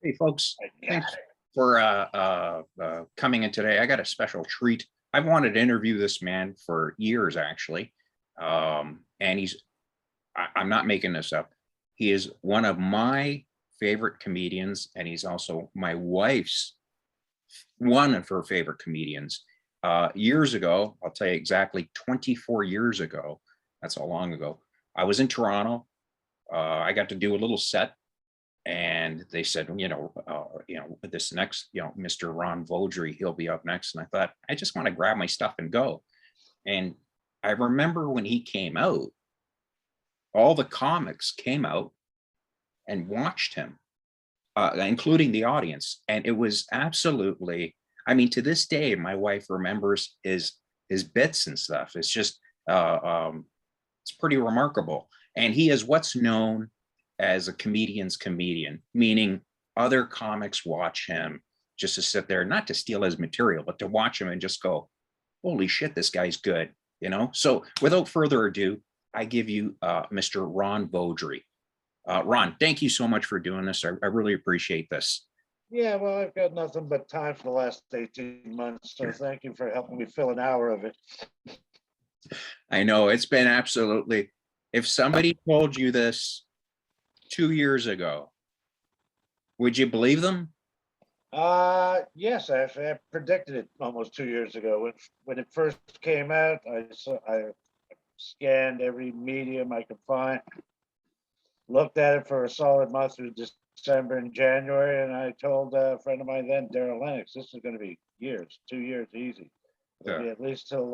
Hey, folks, thanks for coming in today. I got a special treat. I've wanted to interview this man for years, actually. And I'm not making this up. He is one of my favorite comedians, and he's also my wife's one of her favorite comedians. Years ago, I'll tell you exactly 24 years ago, that's how long ago, I was in Toronto. I got to do a little set, and they said, this next, Mr. Ron Vaudry, he'll be up next. And I thought, I just want to grab my stuff and go. And I remember when he came out, all the comics came out and watched him, including the audience. And it was absolutely, I mean, to this day, my wife remembers his bits and stuff. It's just, it's pretty remarkable. And he is what's known as a comedian's comedian, meaning other comics watch him just to sit there, not to steal his material, but to watch him and just go, holy shit, this guy's good, So without further ado, I give you Mr. Ron Vaudry. Ron, thank you so much for doing this. I really appreciate this. Yeah, well, I've got nothing but time for the last 18 months, so thank you for helping me fill an hour of it. I know it's been absolutely, if somebody told you this 2 years ago, would you believe them? Yes, actually, I predicted it almost 2 years ago. When it first came out, I scanned every medium I could find, looked at it for a solid month through December and January, and I told a friend of mine then, Daryl Lennox, this is going to be years, 2 years easy. It'll be at least till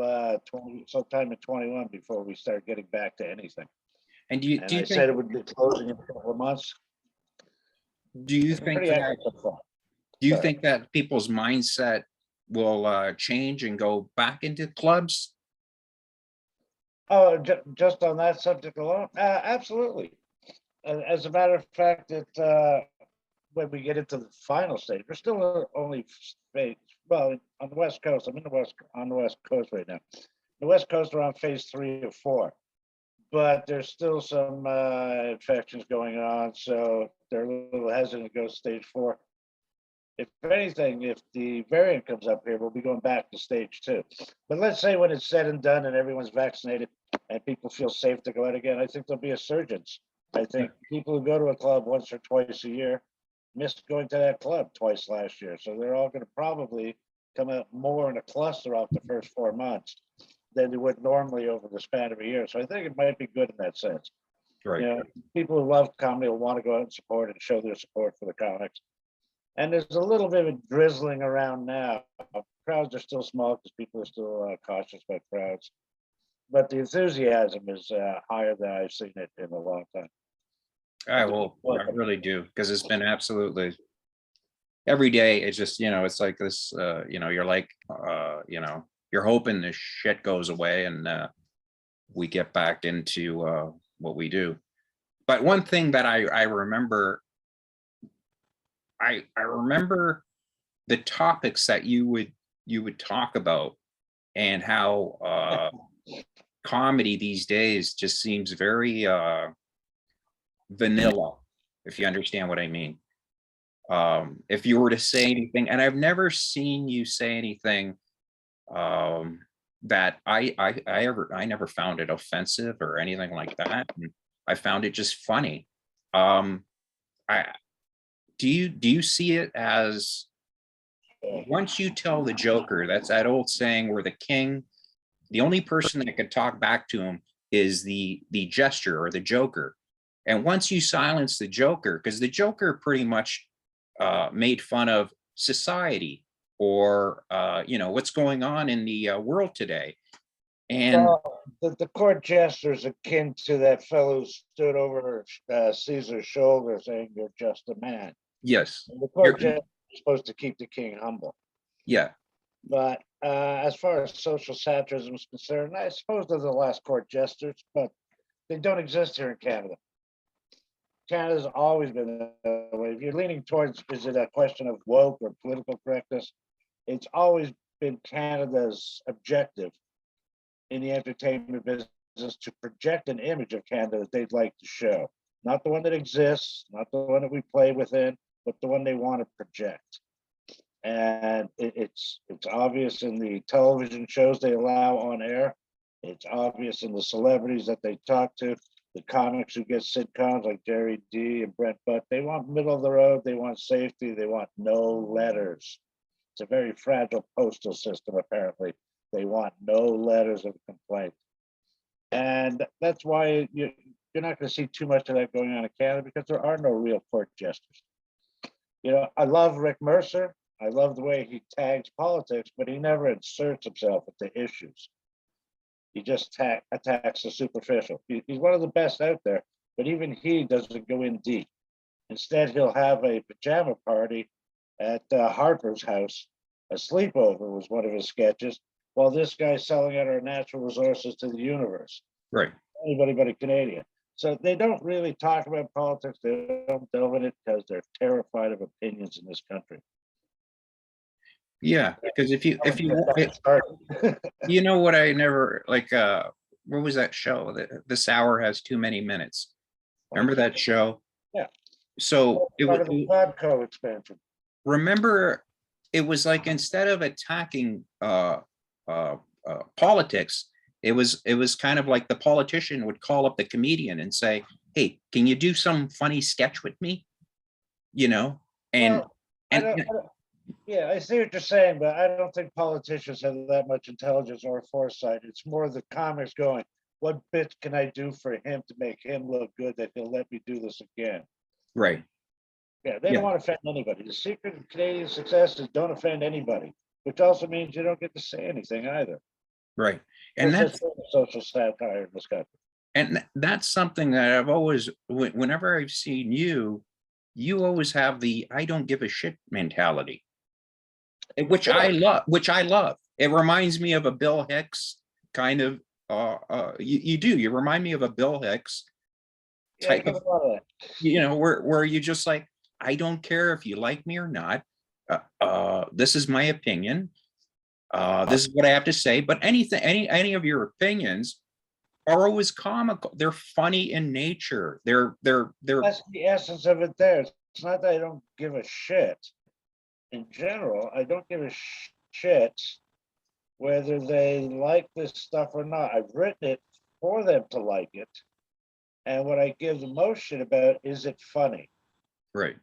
sometime in 21 before we start getting back to anything. And do you I think, said it would be closing in a couple of months. Do you think that? Do you think that people's mindset will change and go back into clubs? Oh, just on that subject alone, absolutely. As a matter of fact, when we get into the final stage, we're still only well on the West Coast. I'm on the West Coast right now. The West Coast are on phase 3 or 4. But there's still some infections going on, so they're a little hesitant to go stage 4. If anything, if the variant comes up here, we'll be going back to stage 2. But let's say when it's said and done and everyone's vaccinated and people feel safe to go out again, I think there'll be a surge. I think people who go to a club once or twice a year missed going to that club twice last year. So they're all going to probably come out more in a cluster off the first 4 months than they would normally over the span of a year. So I think it might be good in that sense. Right. People who love comedy will want to go out and support and show their support for the comics. And there's a little bit of a drizzling around now. Crowds are still small because people are still cautious about crowds. But the enthusiasm is higher than I've seen it in a long time. I really do, because it's been absolutely every day. It's just, it's like this, you're like, you're hoping this shit goes away and we get back into what we do. But one thing that I remember, I remember the topics that you would talk about, and how comedy these days just seems very vanilla, if you understand what I mean. If you were to say anything, and I've never seen you say anything that I never found it offensive or anything like that. And I found it just funny. Do you see it as, once you tell the joker, that's that old saying where the only person that could talk back to him is the gesture or the joker. And once you silence the joker, because the joker pretty much made fun of society or what's going on in the world today. And the court jester is akin to that fellow who stood over Caesar's shoulder saying, "You're just a man." Yes. And the court jester is supposed to keep the king humble. Yeah. But as far as social satirism is concerned, I suppose they're the last court jesters, but they don't exist here in Canada. Canada's always been that way. If you're leaning towards, is it a question of woke or political correctness? It's always been Canada's objective in the entertainment business to project an image of Canada that they'd like to show. Not the one that exists, not the one that we play within, but the one they want to project. And it's obvious in the television shows they allow on air. It's obvious in the celebrities that they talk to, the comics who get sitcoms like Jerry D and Brent Butt. They want middle of the road. They want safety. They want no letters. It's a very fragile postal system, apparently. They want no letters of complaint. And that's why you're not going to see too much of that going on in Canada, because there are no real court jesters. You know, I love Rick Mercer. I love the way he tags politics, but he never inserts himself into issues. He just attacks the superficial. He's one of the best out there, but even he doesn't go in deep. Instead, he'll have a pajama party at Harper's house. A sleepover was one of his sketches, while this guy's selling out our natural resources to the universe. Right. Anybody but a Canadian. So they don't really talk about politics. They don't delve in it because they're terrified of opinions in this country. Yeah, because if you you know what, I never like what was that show? This hour has too many minutes. Remember that show? Yeah. So it Part was of the Podco expansion. remember, it was like, instead of attacking politics, it was kind of like the politician would call up the comedian and say, hey, can you do some funny sketch with me? You know, and Well, yeah, I see what you're saying, but I don't think politicians have that much intelligence or foresight. It's more the comics going, what bit can I do for him to make him look good that he'll let me do this again? right. Yeah, they Yeah. don't want to offend anybody. The secret of Canadian success is don't offend anybody, which also means you don't get to say anything either. Right. And There's that's such thing as social satire in this country. that's something that I've always, whenever I've seen you, you always have the I don't give a shit mentality, which I love, It reminds me of a Bill Hicks kind of you do. You remind me of a Bill Hicks Yeah, I type get of, a lot of that. you know, where you just like, I don't care if you like me or not. This is my opinion. This is what I have to say. But any of your opinions are always comical. They're funny in nature. They're That's the essence of it there. It's not that I don't give a shit. In general, I don't give a shit whether they like this stuff or not. I've written it for them to like it. And what I give the most shit about, is it funny? right.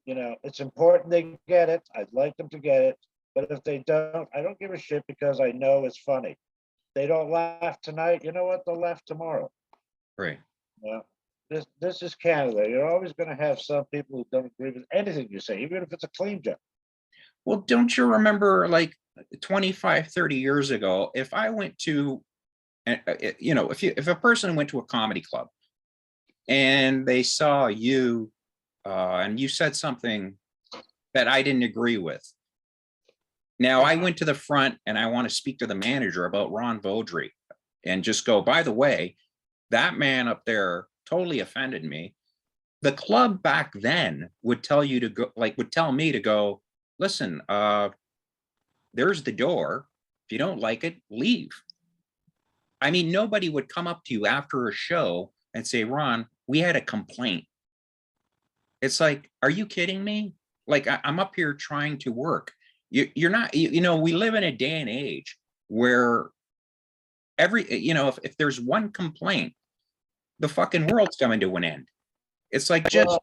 You know, it's important they get it. I'd like them to get it. But if they don't, I don't give a shit because I know it's funny. They don't laugh tonight. You know what? They'll laugh tomorrow. Right. Yeah. This is Canada. You're always going to have some people who don't agree with anything you say, even if it's a clean joke. Well, don't you remember, like 25, 30 years ago, if I went to, you know, if a person went to a comedy club and they saw you and you said something that I didn't agree with. Now I went to the front and I want to speak to the manager about Ron Vaudry and just go, by the way, that man up there totally offended me. The club back then would tell you to go, like would tell me to go, listen, there's the door. If you don't like it, leave. I mean, nobody would come up to you after a show and say, Ron, we had a complaint. It's like, are you kidding me? Like, I'm up here trying to work. You're not, you know, we live in a day and age where you know, if there's one complaint, the fucking world's coming to an end. It's like, just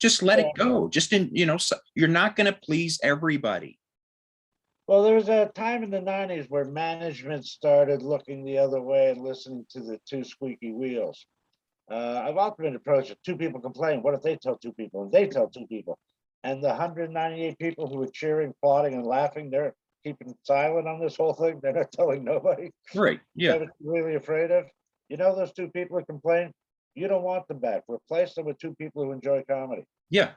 just let it go. Just you know, you're not going to please everybody. Well, there was a time in the 90s where management started looking the other way and listening to the two squeaky wheels. I've often been approached with two people complain. What if they tell two people? And they tell two people. And the 198 people who were cheering, applauding, and laughing, they're keeping silent on this whole thing. They're not telling nobody. Right. Yeah. What you're really afraid of. You know, those two people who complain, you don't want them back. Replace them with two people who enjoy comedy. Yeah.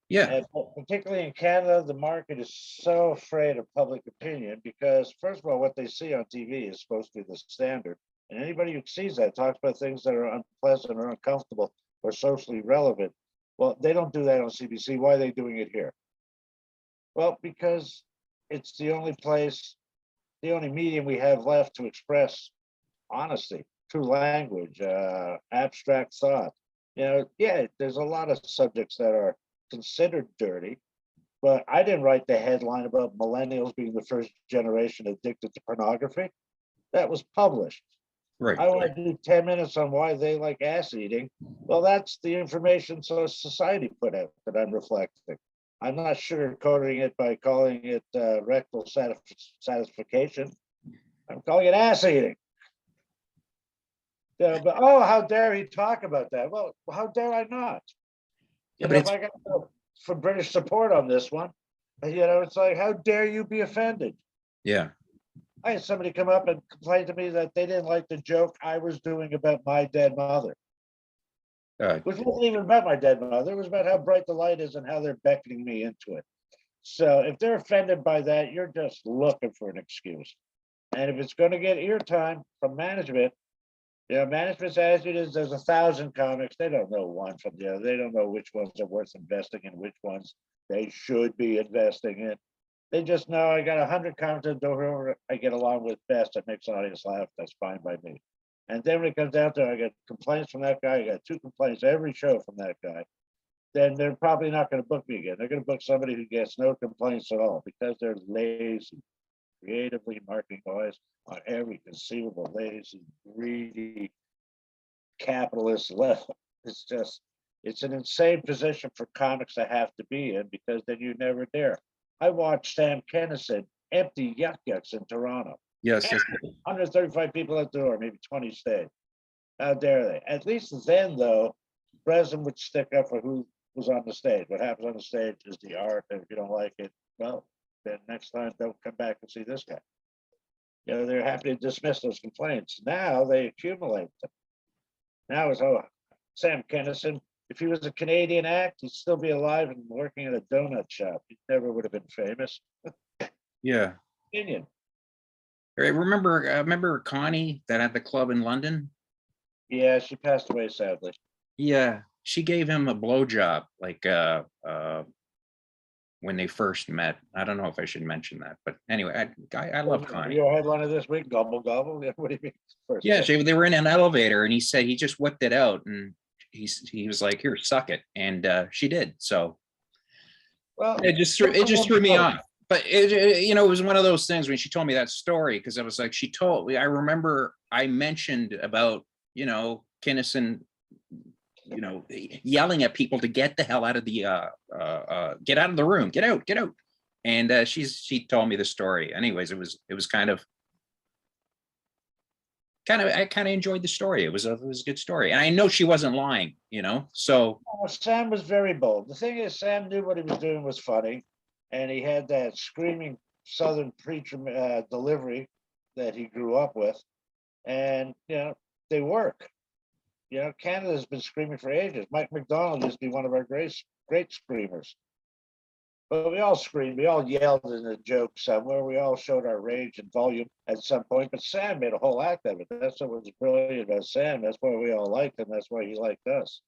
Yeah. And particularly in Canada, the market is so afraid of public opinion because, first of all, what they see on TV is supposed to be the standard. And anybody who sees that talks about things that are unpleasant or uncomfortable or socially relevant. Well, they don't do that on CBC. Why are they doing it here? Well, because it's the only place, the only medium we have left to express honesty, true language, abstract thought. You know, yeah, there's a lot of subjects that are considered dirty, but I didn't write the headline about millennials being the first generation addicted to pornography. That was published. Right. I want to do 10 minutes on why they like ass eating. Well, that's the information so society put out that I'm reflecting. I'm not sugarcoating it by calling it rectal satisfaction. I'm calling it ass eating. Yeah, but oh, how dare he talk about that? Well, how dare I not? Yeah, You but know, if it's I got to go for British support on this one, it's like, how dare you be offended? yeah. I had somebody come up and complain to me that they didn't like the joke I was doing about my dead mother, which wasn't even about my dead mother. It was about how bright the light is and how they're beckoning me into it. So if they're offended by that, you're just looking for an excuse. And if it's going to get eartime from management, management's attitude is there's 1,000 comics. They don't know one from the other. They don't know which ones are worth investing in, which ones they should be investing in. They just know I got 100 comics that whoever I get along with best that makes an audience laugh. That's fine by me. And then when it comes down to it, I get complaints from that guy. I got 2 complaints every show from that guy. Then they're probably not going to book me again. They're going to book somebody who gets no complaints at all because they're lazy, creatively marketing wise on every conceivable lazy, greedy, capitalist level. It's an insane position for comics to have to be in because then you never dare. I watched Sam Kinison empty yuck yucks in Toronto. Yes. 135 people at the door, maybe 20 stayed. How dare they? At least then, though, Breslin would stick up for who was on the stage. What happens on the stage is the art, and if you don't like it, well, then next time don't come back and see this guy. They're happy to dismiss those complaints. Now they accumulate them. Now it's, oh, Sam Kinison, if he was a Canadian act, he'd still be alive and working at a donut shop. He never would have been famous. Yeah. Opinion. I remember Connie that at the club in London. Yeah, she passed away sadly. Yeah, she gave him a blowjob, like when they first met. I don't know if I should mention that, but anyway, I love Connie. Your headliner this week, gobble gobble. What do you mean? First Yeah, they were in an elevator, and he said he just whipped it out, and he was like, "Here, suck it," and she did. So, well, it just threw me off. But it was one of those things when she told me that story, because I was like, she told me. I remember I mentioned about Kinison, yelling at people to get the hell out of the get out of the room, get out, and she told me the story. Anyways, it was kind of I kind of enjoyed the story. It was a good story, and I know she wasn't lying. So Sam was very bold. The thing is, Sam knew what he was doing was funny, and he had that screaming Southern preacher delivery that he grew up with, and they work. Canada's been screaming for ages. Mike McDonald used to be one of our great screamers. But we all screamed, we all yelled in a joke somewhere. We all showed our rage and volume at some point. But Sam made a whole act of it. That's what was brilliant about Sam. That's why we all liked him. That's why he liked us.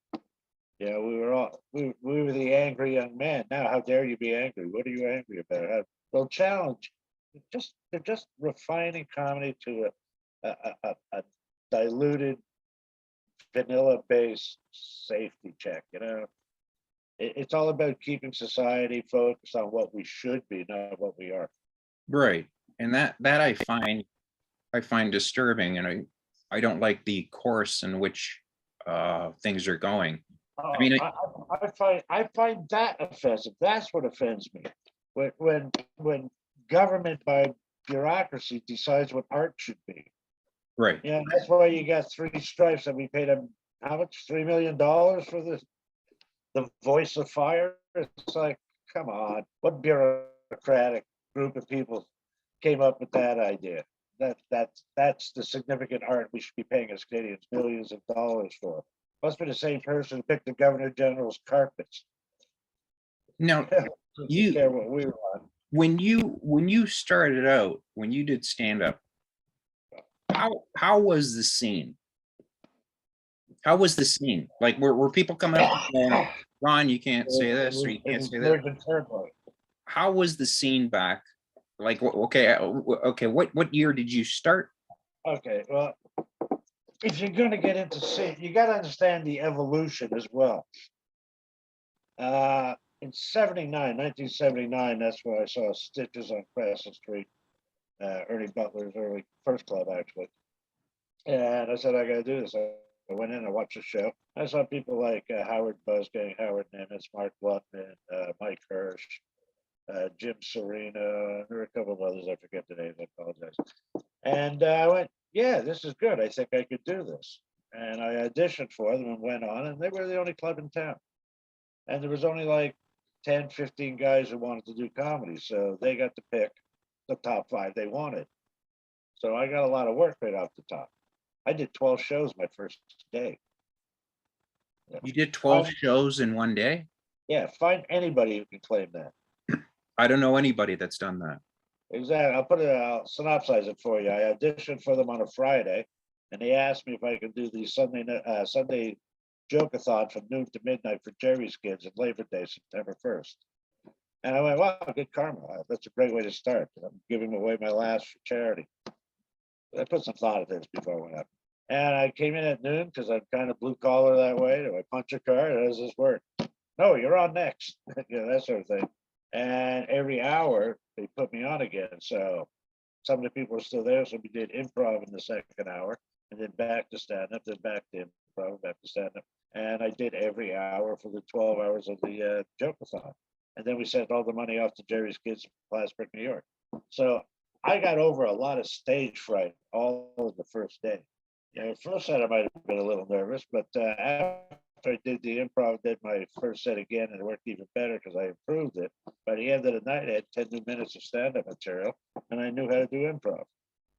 We were the angry young man. Now, how dare you be angry? What are you angry about? They'll challenge. They're just refining comedy to a diluted, vanilla-based safety check. It's all about keeping society focused on what we should be, not what we are. right, and that I find disturbing, and I don't like the course in which things are going. I mean, I find that offensive. That's what offends me. When government by bureaucracy decides what art should be. right. That's why you got 3 Stripes that we paid them how much? $3 million for the voice of fire. It's like, come on, what bureaucratic group of people came up with that idea? That's the significant art we should be paying as Canadians millions of dollars for. Must be the same person who picked the Governor General's carpets. Now, you care what we want. When you started out, when you did stand up, how was the scene? How was the scene? Like, were people coming up and saying, Ron, you can't say this, or you can't say that? How was the scene back? Like, okay, what year did you start? Okay, well, if you're going to get into scene, you got to understand the evolution as well. in 1979, that's when I saw Stitches on Crescent Street, Ernie Butler's early first club, actually. And I said, I got to do this. I went in, I watched the show. I saw people like Howard Buzzgang, Howard Nimitz, Mark Lutman, Mike Hirsch, Jim Serena, and there were a couple of others. I forget the names. I apologize. And I went, yeah, this is good. I think I could do this. And I auditioned for them and went on, and they were the only club in town. And there was only like 10, 15 guys who wanted to do comedy. So they got to pick the top 5 they wanted. So I got a lot of work right off the top. I did 12 shows my first day. You did 12 shows in one day? Yeah, find anybody who can claim that. I don't know anybody that's done that. Exactly. I'll synopsize it for you. I auditioned for them on a Friday, and they asked me if I could do the Sunday joke-a-thon from noon to midnight for Jerry's Kids at Labor Day, September 1st. And I went, wow, good karma. That's a great way to start. I'm giving away my last for charity. I put some thought into this before I went up. And I came in at noon because I'm kind of blue collar that way. Do I punch a card? How does this work? No, you're on next. That sort of thing. And every hour they put me on again. So some of the people are still there. So we did improv in the second hour, and then back to stand up, then back to improv, back to stand up. And I did every hour for the 12 hours of the joke-a-thon. And then we sent all the money off to Jerry's Kids in Plattsburgh, New York. So I got over a lot of stage fright all of the first day. First set I might have been a little nervous, but after I did the improv, did my first set again, and it worked even better because I improved it. By the end of the night, I had 10 new minutes of stand-up material, and I knew how to do improv.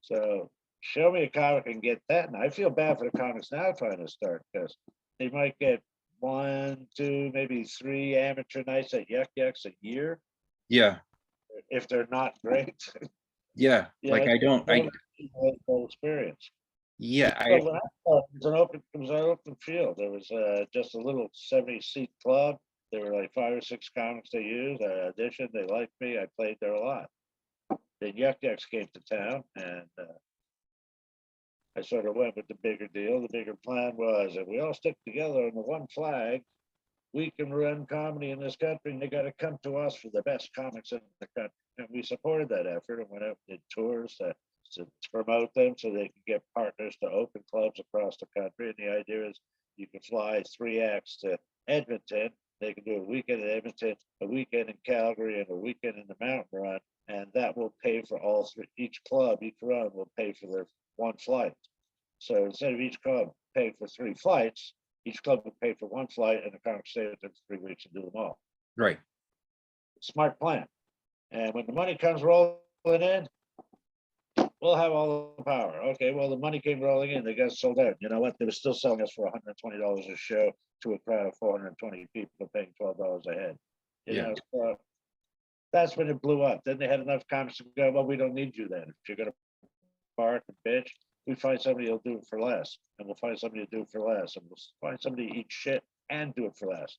So show me a comic and get that. And I feel bad for the comics now trying to start because they might get 1, 2, maybe 3 amateur nights at Yuck Yucks a year. Yeah. If they're not great. Yeah. Like I don't, experience. Yeah. It was an open field. There was just a little 70-seat club. There were like 5 or 6 comics they used. I auditioned. They liked me. I played there a lot. Then Yuck Yucks came to town, and I sort of went with the bigger deal. The bigger plan was that we all stick together under one flag. We can run comedy in this country, and they got to come to us for the best comics in the country. And we supported that effort and went out and did tours to promote them so they could get partners to open clubs across the country. And the idea is you can fly 3 acts to Edmonton. They can do a weekend in Edmonton, a weekend in Calgary, and a weekend in the Mountain Run. And that will pay for all 3. Each club, each run will pay for their 1 flight. So instead of each club paying for 3 flights, each club would pay for 1 flight, and the comic stay with them for 3 weeks and do them all. Right. Smart plan. And when the money comes rolling in, we'll have all the power. Okay, well, the money came rolling in. They got sold out. You know what? They were still selling us for $120 a show to a crowd of 420 people paying $12 a head. You know, so that's when it blew up. Then they had enough comics to go, well, we don't need you then. If you're going to bark and bitch, we find somebody who'll do it for less. And we'll find somebody to do it for less. And we'll find somebody to eat shit and do it for less.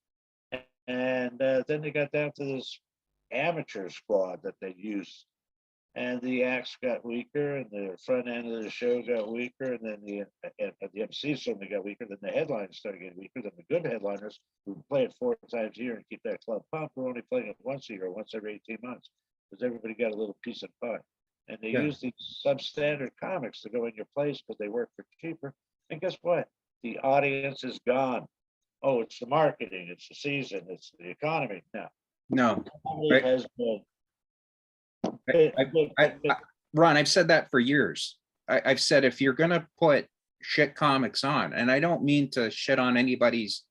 And then they got down to this amateur squad that they used. And the acts got weaker, and the front end of the show got weaker, and then the MC suddenly got weaker. Then the headliners started getting weaker. Then the good headliners who play it 4 times a year and keep that club pumped were only playing it once a year, once every 18 months, because everybody got a little piece of pie. And they use these substandard comics to go in your place because they work for cheaper. And guess what? The audience is gone. Oh, it's the marketing, it's the season, it's the economy. No, Right. Has been. Ron, I've said that for years. I've said if you're gonna put shit comics on, and I don't mean to shit on anybody's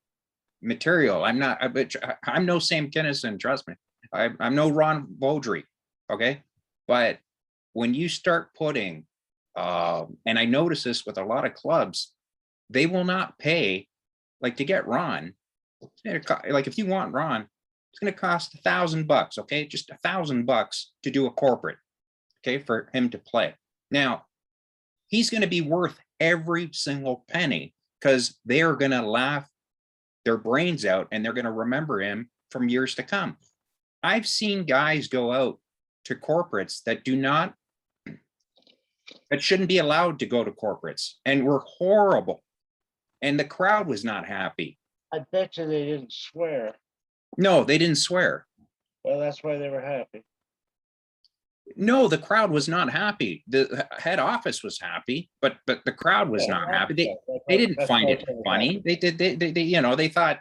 material. I'm no Sam Kinison, trust me. I'm no Ron Vaudry, okay? But when you start putting, and I notice this with a lot of clubs, they will not pay, like to get Ron, like if you want Ron, it's going to cost $1,000, okay? Just $1,000 to do a corporate, okay, for him to play. Now, he's going to be worth every single penny because they are going to laugh their brains out and they're going to remember him from years to come. I've seen guys go out to corporates that shouldn't be allowed to go to corporates and were horrible. And the crowd was not happy. I bet you they didn't swear. No, they didn't swear. Well, that's why they were happy. No, the crowd was not happy. The head office was happy, but the crowd was Yeah, not that's, happy. that's, They didn't that's find why it they were funny. happy. They you know, they thought,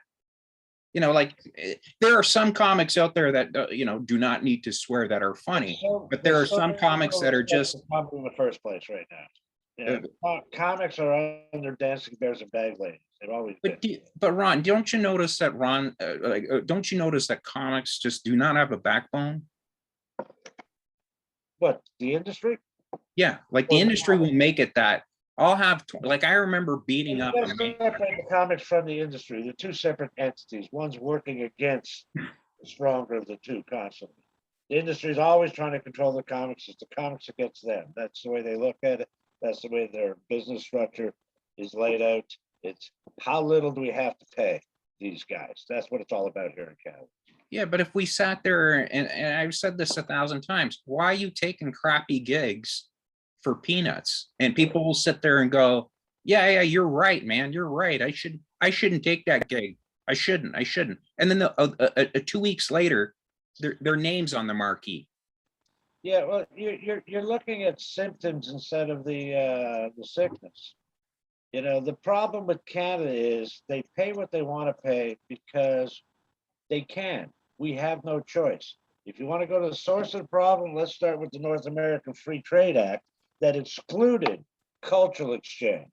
you know, like there are some comics out there that you know, do not need to swear that are funny, but there are There's so some comics little that are respect just for comedy in the first place right now. You uh, know, comics are under dancing bears and bag ladies. They've always been. but Ron, don't you notice that don't you notice that comics just do not have a backbone? What, the industry? Yeah, like the Or the industry will comics? make it that I'll have like I remember beating You up gotta a man. separate the comics from the industry. They're two separate entities. One's working against the stronger of the two constantly. The industry is always trying to control the comics. It's the comics against them. That's the way they look at it. That's the way their business structure is laid out. It's how little do we have to pay these guys? That's what it's all about here in Canada. Yeah, but if we sat there and I've said this 1,000 times, why are you taking crappy gigs for peanuts? And people will sit there and go, yeah, you're right, man. You're right. I shouldn't take that gig. I shouldn't. And then 2 weeks later, their name's on the marquee. Yeah, well, you're looking at symptoms instead of the sickness. You know, the problem with Canada is they pay what they want to pay because they can. We have no choice. If you want to go to the source of the problem, let's start with the North American Free Trade Act that excluded cultural exchange.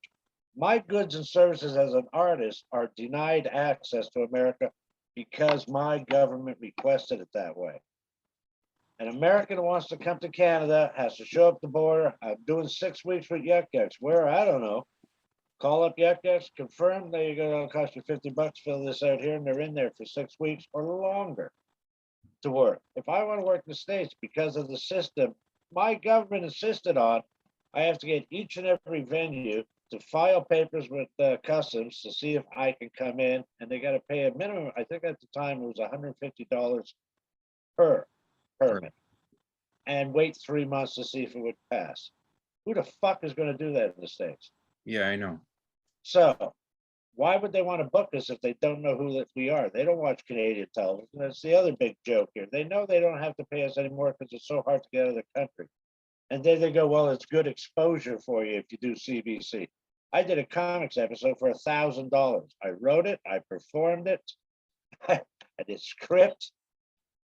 My goods and services as an artist are denied access to America because my government requested it that way. An American who wants to come to Canada has to show up the border. I'm doing 6 weeks with Yuck Yucks. Where? I don't know. Call up Yuck Yucks, confirm. There you go. It'll cost you $50. Fill this out here, and they're in there for 6 weeks or longer to work. If I want to work in the States because of the system my government insisted on, I have to get each and every venue to file papers with customs to see if I can come in, and they got to pay a minimum. I think at the time it was $150 per permit, and wait 3 months to see if it would pass. Who the fuck is going to do that in the States? Yeah, I know. So why would they want to book us if they don't know who that we are? They don't watch Canadian television. That's the other big joke here. They know they don't have to pay us anymore because it's so hard to get out of the country. And then they go, well, it's good exposure for you if you do CBC. I did a comics episode for $1,000. I wrote it, I performed it, I did script,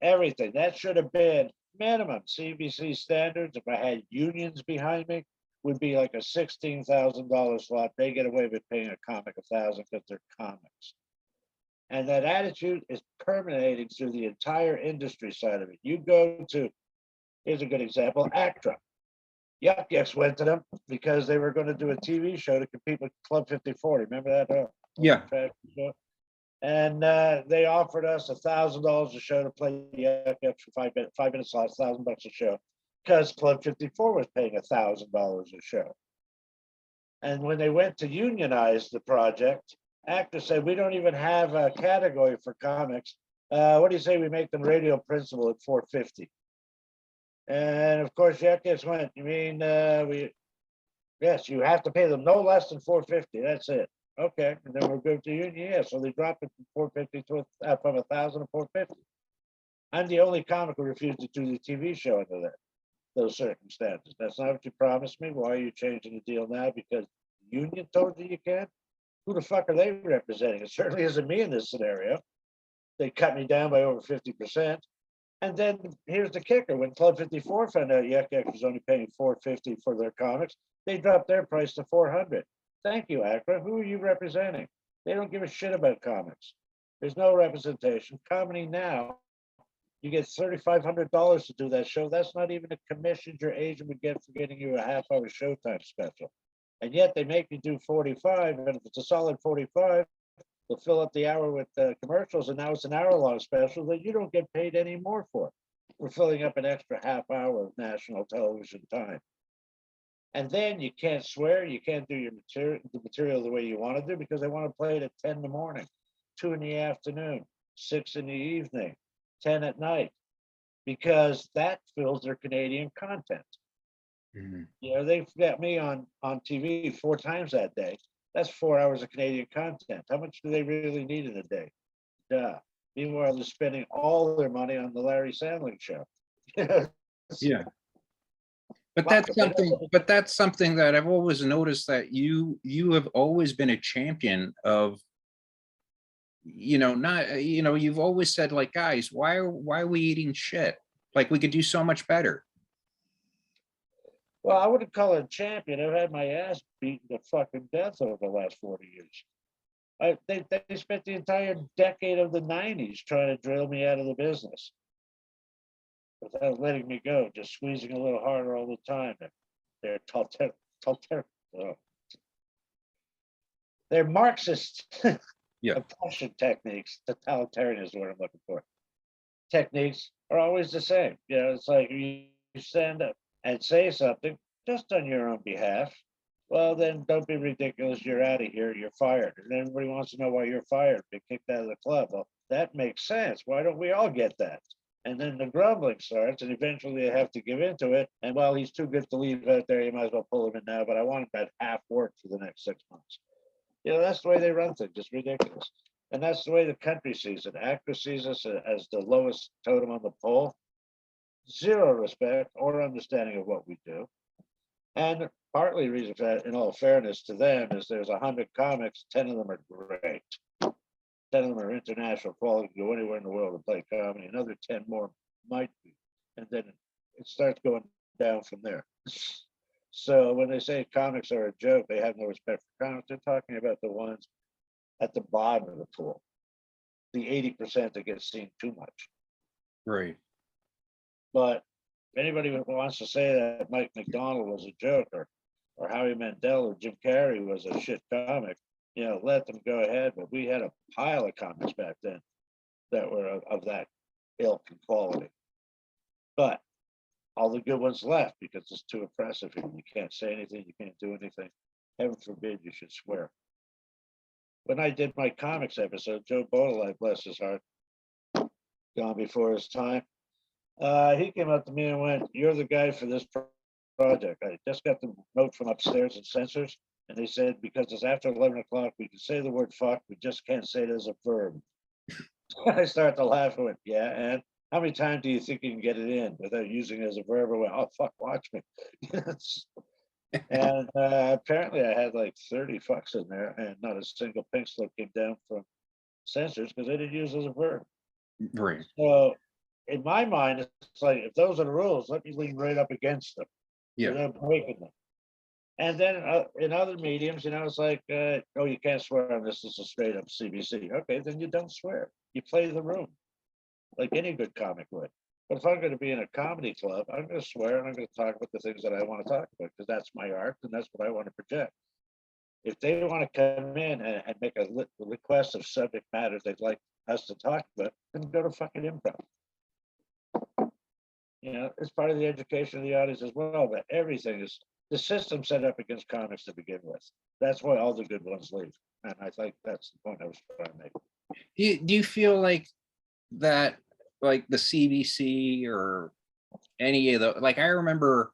everything. That should have been minimum CBC standards. If I had unions behind me, would be like a $16,000 slot. They get away with paying a comic $1,000 because they're comics. And that attitude is permeating through the entire industry side of it. You go to, here's a good example, ACTRA. Yuck Yucks went to them because they were going to do a TV show to compete with Club 54. Remember that? Yeah. And they offered us $1,000 a show to play Yuck Yucks for 5 minutes. 5 minute slots, $1,000 a show, because Club 54 was paying $1,000 a show. And when they went to unionize the project, ACTRA said, we don't even have a category for comics. What do you say we make them radio principal at $450? And of course, Yuck Yucks went, you mean yes, you have to pay them no less than $450. That's it. Okay. And then we're good to union. Yeah. So they dropped it from 450 to from 1,000 to 450. I'm the only comic who refused to do the TV show under those circumstances. That's not what you promised me. Why are you changing the deal now? Because the union told you you can? Who the fuck are they representing? It certainly isn't me in this scenario. They cut me down by over 50%. And then here's the kicker: when Club 54 found out Yuck Yucks was only paying $450 for their comics, they dropped their price to $400. Thank you, ACTRA. Who are you representing? They don't give a shit about comics. There's no representation. Comedy Now, you get $3,500 to do that show. That's not even a commission your agent would get for getting you a half-hour Showtime special. And yet they make you do 45, and if it's a solid 45, they'll fill up the hour with commercials, and now it's an hour-long special that you don't get paid any more for. We're filling up an extra half hour of national television time. And then you can't swear, you can't do the material the way you want to do, because they want to play it at 10 in the morning, 2 in the afternoon, 6 in the evening, 10 at night, because that fills their Canadian content. Mhm. You know, they've got me on TV 4 times that day. That's 4 hours of Canadian content. How much do they really need in a day? Duh. Meanwhile, they're spending all their money on the Larry Sandling show. Yeah. But Fuck that's 'em, they something, don't- but that's something that I've always noticed, that you have always been a champion of, not, you've always said, like, guys, why are we eating shit? Like, we could do so much better. Well, I wouldn't call it champion. I've had my ass beaten to fucking death over the last 40 years. They spent the entire decade of the 90s trying to drill me out of the business without letting me go, just squeezing a little harder all the time. And they're uh, they're Marxist Yeah. oppression techniques. Totalitarian is the word I'm looking for. Techniques are always the same. It's like you stand up and say something just on your own behalf. Well, then don't be ridiculous. You're out of here. You're fired. And everybody wants to know why you're fired. Be kicked out of the club. Well, that makes sense. Why don't we all get that? And then the grumbling starts, and eventually they have to give into it. And while he's too good to leave out there, you might as well pull him in now. But I want him at half work for the next 6 months. That's the way they run things. It's ridiculous. And that's the way the country sees it. Actors sees us as the lowest totem on the pole. Zero respect or understanding of what we do. And partly the reason for that, in all fairness to them, is there's 100 comics, 10 of them are great. 10 of them are international quality, go anywhere in the world to play comedy. Another 10 more might be. And then it starts going down from there. So when they say comics are a joke, they have no respect for comics. They're talking about the ones at the bottom of the pool, the 80% that get seen too much. Right. But if anybody wants to say that Mike McDonald was a joke, or Howie Mandel or Jim Carrey was a shit comic, let them go ahead. But we had a pile of comics back then that were of that ilk and quality. But all the good ones left because it's too oppressive here. You can't say anything, you can't do anything. Heaven forbid you should swear. When I did my comics episode, Joe Bodolai, bless his heart, gone before his time, he came up to me and went, "You're the guy for this project. I just got the note from upstairs and censors, and they said because it's after 11 o'clock, we can say the word fuck, we just can't say it as a verb." I started to laugh and went, "Yeah, and how many times do you think you can get it in without using it as a verb?" I went, "Oh, fuck, watch me." And apparently I had like 30 fucks in there, and not a single pink slip came down from censors because they didn't use it as a verb. Right. So in my mind, it's like, if those are the rules, let me lean right up against them. Yeah. Without breaking them. And then in other mediums, it's like, oh, you can't swear on this. This is straight up CBC. Okay, then you don't swear. You play the room like any good comic would. But if I'm going to be in a comedy club, I'm going to swear and I'm going to talk about the things that I want to talk about because that's my art and that's what I want to project. If they want to come in and make a request of subject matters they'd like us to talk about, then go to fucking improv. It's part of the education of the audience as well, but everything is the system set up against comics to begin with. That's why all the good ones leave. And I think that's the point I was trying to make. Do you feel like that, like the CBC or any of the, like, I remember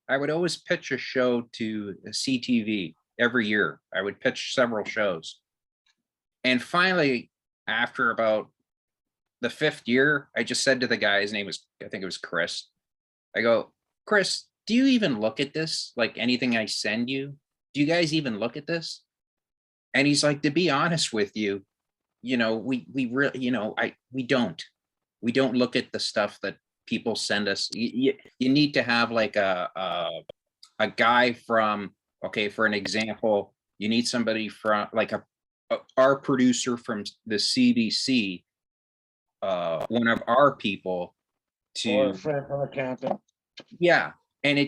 I would always pitch a show to CTV every year. I would pitch several shows. And finally, after about the 5th year, I just said to the guy, his name was, I think it was Chris. I go, "Chris, do you even look at this? Like anything I send you? Do you guys even look at this?" And he's like, "To be honest with you, we really, we don't look at the stuff that people send us. You need to have like a guy from, okay, for an example, you need somebody from like our producer from the CBC, one of our people Or a to, friend from accounting. yeah." And you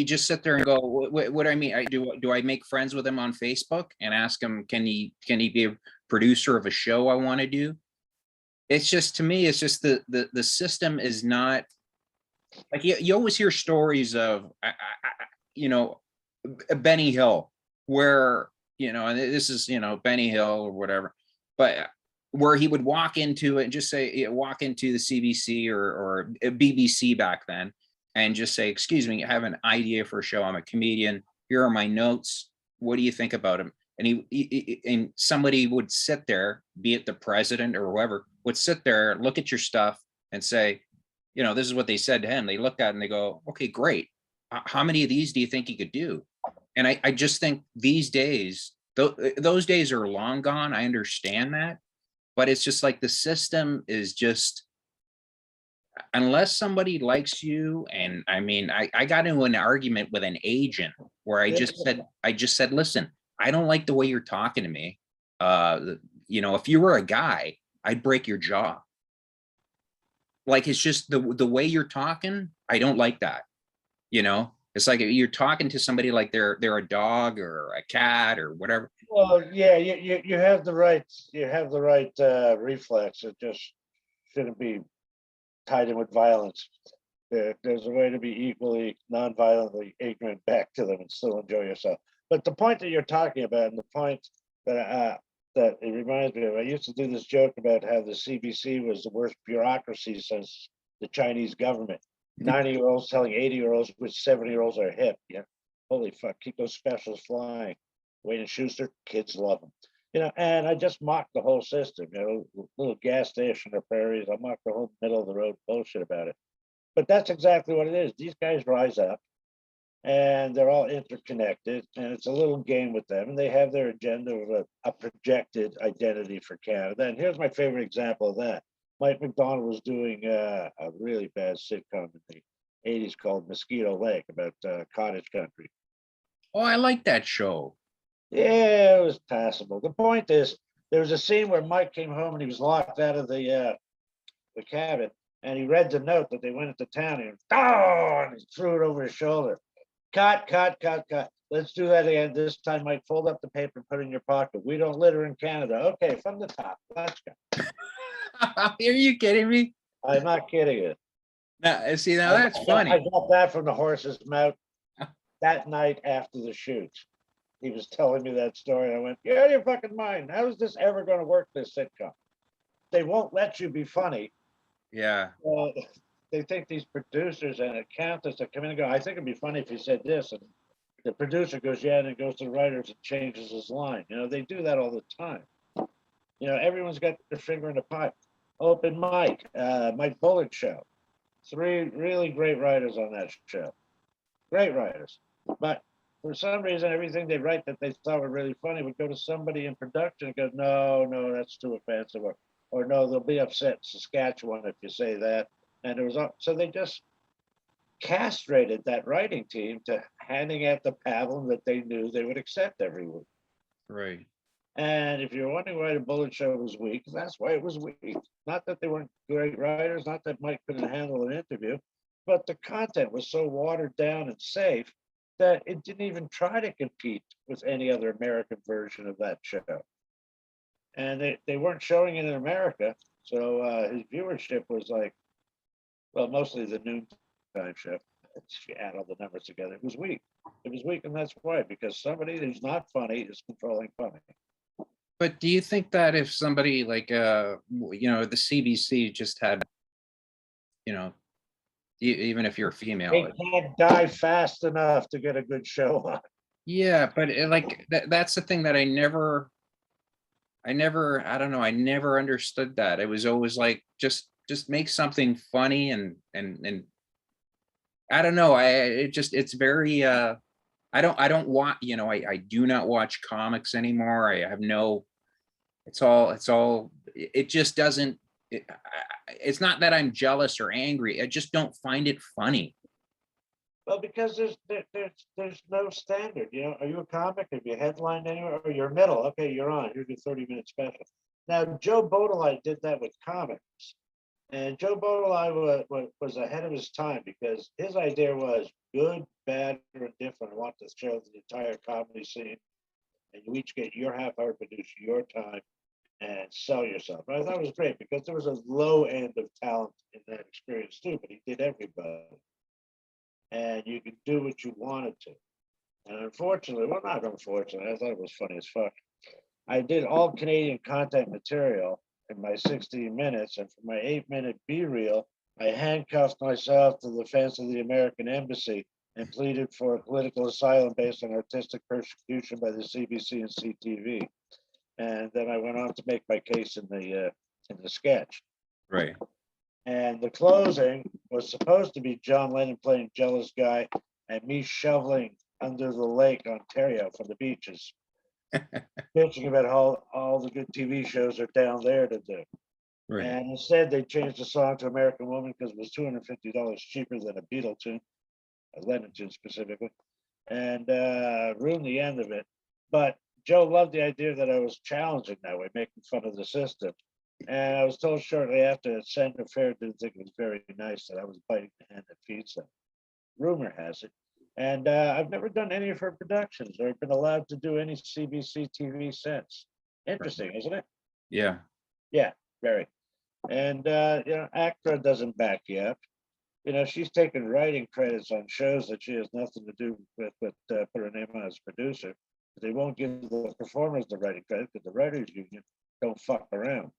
just sit there and go, what I mean, do I make friends with him on Facebook and ask him, can he be a producer of a show I want to do? It's just, to me, it's just the system is not like, you always hear stories of, Benny Hill, where, and this is, Benny Hill or whatever, but where he would walk into it and just say, walk into the CBC or BBC back then and just say, "Excuse me, I have an idea for a show. I'm a comedian. Here are my notes. What do you think about him?" and and somebody would sit there, be it the president or whoever, would sit there, look at your stuff and say, you know, this is what they said to him. They look at it and they go, okay, great. How many of these do you think you could do? And I just think these days, those days are long gone. I understand that, but it's just like the system is just, unless somebody likes you, and I mean, I got into an argument with an agent where I just said, listen, I don't like the way you're talking to me. You know, if you were a guy, I'd break your jaw. Like, it's just the way you're talking, I don't like that. You know, it's like you're talking to somebody like they're a dog or a cat or whatever. Well, yeah, you have the right, reflex. It just shouldn't be tied in with violence. There's a way to be equally non-violently ignorant back to them and still enjoy yourself. But the point that you're talking about, and the point that it reminds me of, I used to do this joke about how the CBC was the worst bureaucracy since the Chinese government. 90-year-olds telling 80-year-olds which 70-year-olds are hip. Yeah, holy fuck, keep those specials flying. Wayne and Schuster, kids love them. You know, and I just mocked the whole system. You know, little gas station or prairies. I mocked the whole middle of the road bullshit about it. But that's exactly what it is. These guys rise up, and they're all interconnected, and it's a little game with them, and they have their agenda of a projected identity for Canada. And here's my favorite example of that. Mike McDonald was doing a really bad sitcom in the 80s called Mosquito Lake about cottage country. Oh, I like that show. Yeah, it was passable. The point is, there was a scene where Mike came home and he was locked out of the cabin, and he read the note that they went into town and he threw it over his shoulder. Cut. Let's do that again. This time, Mike, fold up the paper and put it in your pocket. We don't litter in Canada. Okay, from the top. Let's go. Are you kidding me? I'm not kidding you. Now, see, now that's funny. I got that from the horse's mouth that night after the shoot. He was telling me that story. I went, "You're out of your fucking mind. How is this ever going to work, this sitcom? They won't let you be funny." Yeah. They think these producers and accountants that come in and go, "I think it'd be funny if you said this." And the producer goes, "Yeah," and then goes to the writers and changes his line. You know, they do that all the time. You know, everyone's got their finger in the pie. Open mic, Mike Bullard show. 3 really great writers on that show. Great writers. But for some reason, everything they write that they thought were really funny would go to somebody in production and go, no, that's too offensive. Or no, they'll be upset in Saskatchewan if you say that. And it was so they just castrated that writing team to handing out the pablum that they knew they would accept every week. Right. And if you're wondering why the Bullet Show was weak, that's why it was weak. Not that they weren't great writers, not that Mike couldn't handle an interview, but the content was so watered down and safe that it didn't even try to compete with any other American version of that show. And they weren't showing it in America. So his viewership was like, well, mostly the noontime show. If you add all the numbers together, it was weak. It was weak, and that's why, because somebody who's not funny is controlling funny. But do you think that if somebody like, you know, the CBC just had, you know, even if you're a female, They can't die fast enough to get a good show on. yeah, but like that's the thing that I I don't know, I never understood that. It was always like just make something funny and I don't know. It's very I don't want, you know, I do not watch comics anymore. I have no, it just doesn't, it's not that I'm jealous or angry. I just don't find it funny. Well, because there's no standard. You know, are you a comic? Have you headlined anywhere? Or you're middle? Okay, you're on. Here's your 30-minute special. Now, Joe Bodolai did that with comics, and Joe Bodolai was ahead of his time because his idea was good, bad, or indifferent. I want to show the entire comedy scene, and you each get your half hour, produce your time, and sell yourself. And I thought it was great because there was a low end of talent in that experience too, but he did everybody. And you could do what you wanted to. And unfortunately, well, not unfortunately, I thought it was funny as fuck. I did all Canadian content material in my 16 minutes, and for my 8-minute B-reel, I handcuffed myself to the fence of the American embassy and pleaded for political asylum based on artistic persecution by the CBC and CTV. And then I went on to make my case in the sketch. Right. And the closing was supposed to be John Lennon playing jealous guy and me shoveling under the Lake Ontario from the beaches, bitching about how all the good TV shows are down there to do. Right. And instead, they changed the song to American Woman because it was $250 cheaper than a Beatle tune, a Lennon tune specifically, and ruined the end of it. But Joe loved the idea that I was challenging that way, making fun of the system. And I was told shortly after that Senator Fair didn't think it was very nice that I was biting the hand that feeds them. Rumor has it. And I've never done any of her productions or been allowed to do any CBC TV since. Interesting, isn't it? Yeah. Yeah, very. And ACTRA doesn't back you up. She's taken writing credits on shows that she has nothing to do with, but put her name on as producer. But they won't give the performers the writing credit because the writers union don't fuck around.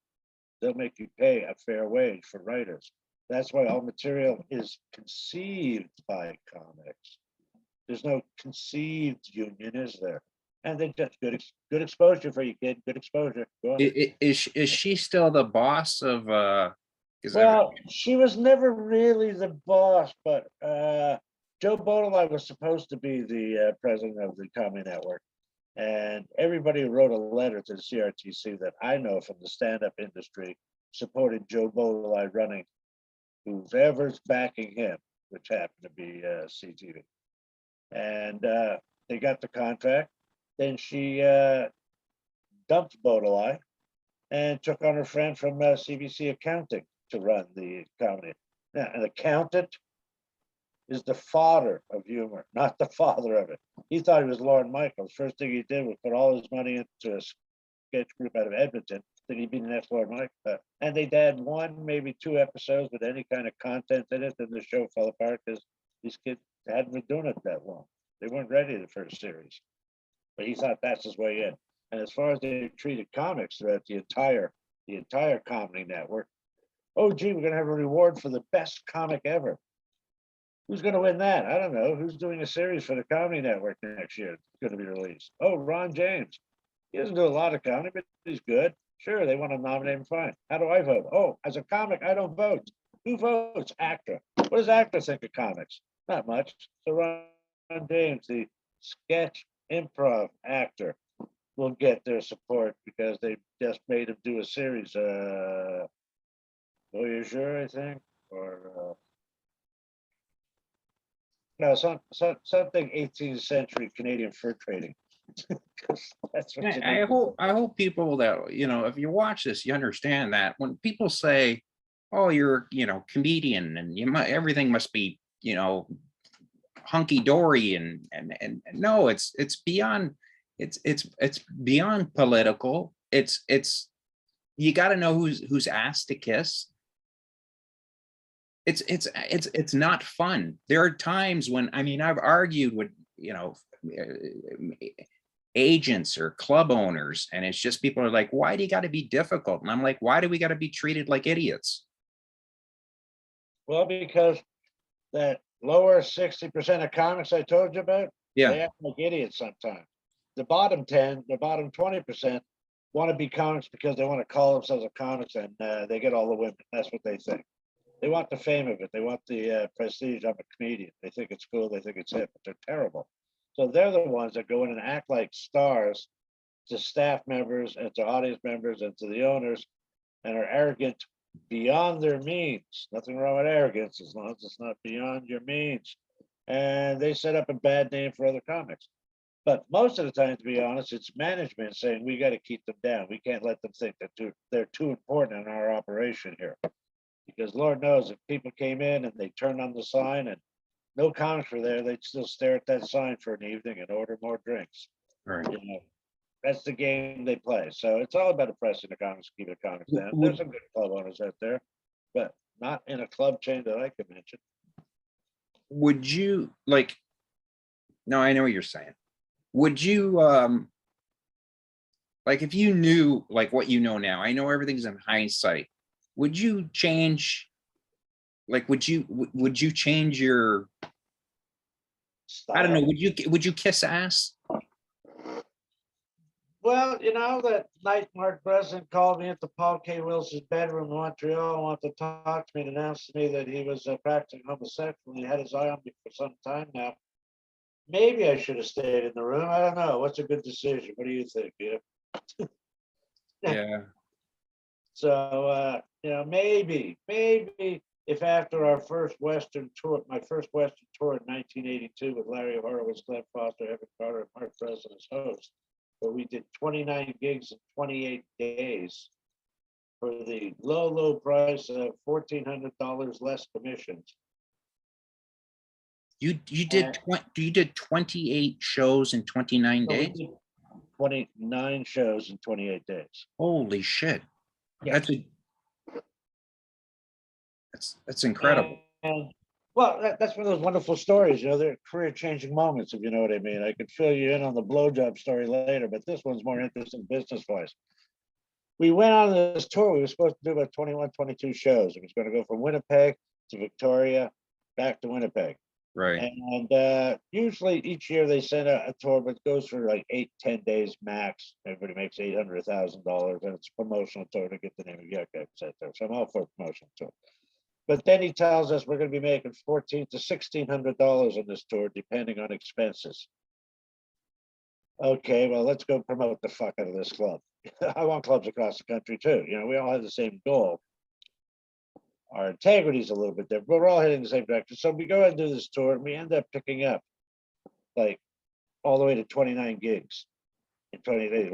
They'll make you pay a fair wage for writers. That's why all material is conceived by comics. There's no conceived union, is there? And they just good exposure for you, kid. Good exposure. Go on. Is she still the boss of Well, she was never really the boss, but Joe Baudry was supposed to be the president of the Comedy Network. And everybody wrote a letter to the CRTC that I know from the stand-up industry supported Joe Baudry running whoever's backing him, which happened to be CTV. And they got the contract. Then she dumped Baudry and took on her friend from CBC Accounting to run the comedy. Now, an accountant is the father of humor, not the father of it. He thought he was Lorne Michaels. First thing he did was put all his money into a sketch group out of Edmonton. Then he'd be the next Lorne Michaels. And they'd had one, maybe 2 episodes with any kind of content in it. Then the show fell apart because these kids hadn't been doing it that long. They weren't ready the first series. But he thought that's his way in. And as far as they treated comics throughout the entire Comedy Network, oh, gee, we're going to have a reward for the best comic ever. Who's going to win that? I don't know. Who's doing a series for the Comedy Network next year? It's going to be released. Oh, Ron James. He doesn't do a lot of comedy, but he's good. Sure, they want to nominate him, fine. How do I vote? Oh, as a comic, I don't vote. Who votes? ACTRA. What does ACTRA think of comics? Not much. So Ron James, the sketch improv actor, will get their support because they just made him do a series. Voyageur, I think, or no, something 18th century Canadian fur trading. That's what I hope people that, if you watch this, you understand that when people say, oh, you're, comedian and everything must be, hunky dory and no, it's beyond, it's beyond political. It's you got to know who's asked to kiss. It's not fun. There are times when, I've argued with, agents or club owners, and it's just people are like, why do you got to be difficult? And I'm like, why do we got to be treated like idiots? Well, because that lower 60% of comics I told you about, Yeah. they act like idiots sometimes. The bottom 10, the bottom 20% want to be comics because they want to call themselves a comics, and they get all the women. That's what they think. They want the fame of it. They want the prestige of a comedian. They think it's cool. They think it's hip, but they're terrible. So they're the ones that go in and act like stars to staff members and to audience members and to the owners, and are arrogant beyond their means. Nothing wrong with arrogance as long as it's not beyond your means. And they set up a bad name for other comics. But most of the time, to be honest, it's management saying we got to keep them down. We can't let them think that they're too important in our operation here. Because Lord knows if people came in and they turned on the sign and no comics were there, they'd still stare at that sign for an evening and order more drinks. Right. That's the game they play. So it's all about oppressing the comics, keeping the comics down. There's some good club owners out there, but not in a club chain that I can mention. Would you no, I know what you're saying. Would you if you knew what you know now, I know everything's in hindsight. Would you change would you change your I don't know. style. Would you kiss ass? Well, that night Mark Breslin called me into Paul K. Wilson's bedroom in Montreal, wanted to talk to me and announced to me that he was practicing homosexual. He had his eye on me for some time now. Maybe I should have stayed in the room. I don't know. What's a good decision? What do you think? Yeah. So, maybe if after our first Western tour, my first Western tour in 1982 with Larry Horowitz, Glenn Foster, Evan Carter, and Mark Breslin as host, where we did 29 gigs in 28 days for the low price of $1,400 less commissions. You did 28 shows in 29 So we days? did 29 shows in 28 days. Holy shit. Yes. That's incredible. And well, that's one of those wonderful stories. They're career-changing moments, if you know what I mean. I could fill you in on the blowjob story later, but this one's more interesting business-wise. We went on this tour. We were supposed to do about 21, 22 shows. It was going to go from Winnipeg to Victoria, back to Winnipeg. Right. And usually each year they send out a tour, but it goes for like 8-10 days max. Everybody makes $800,000, and it's a promotional tour to get the name of Yuck, etc. So I'm all for a promotional tour. But then he tells us we're going to be making $1,400 to $1,600 on this tour, depending on expenses. Okay, well, let's go promote the fuck out of this club. I want clubs across the country too. We all have the same goal. Our integrity is a little bit different, but we're all heading the same direction. So we go ahead and do this tour, and we end up picking up like all the way to 29 gigs in 20 days.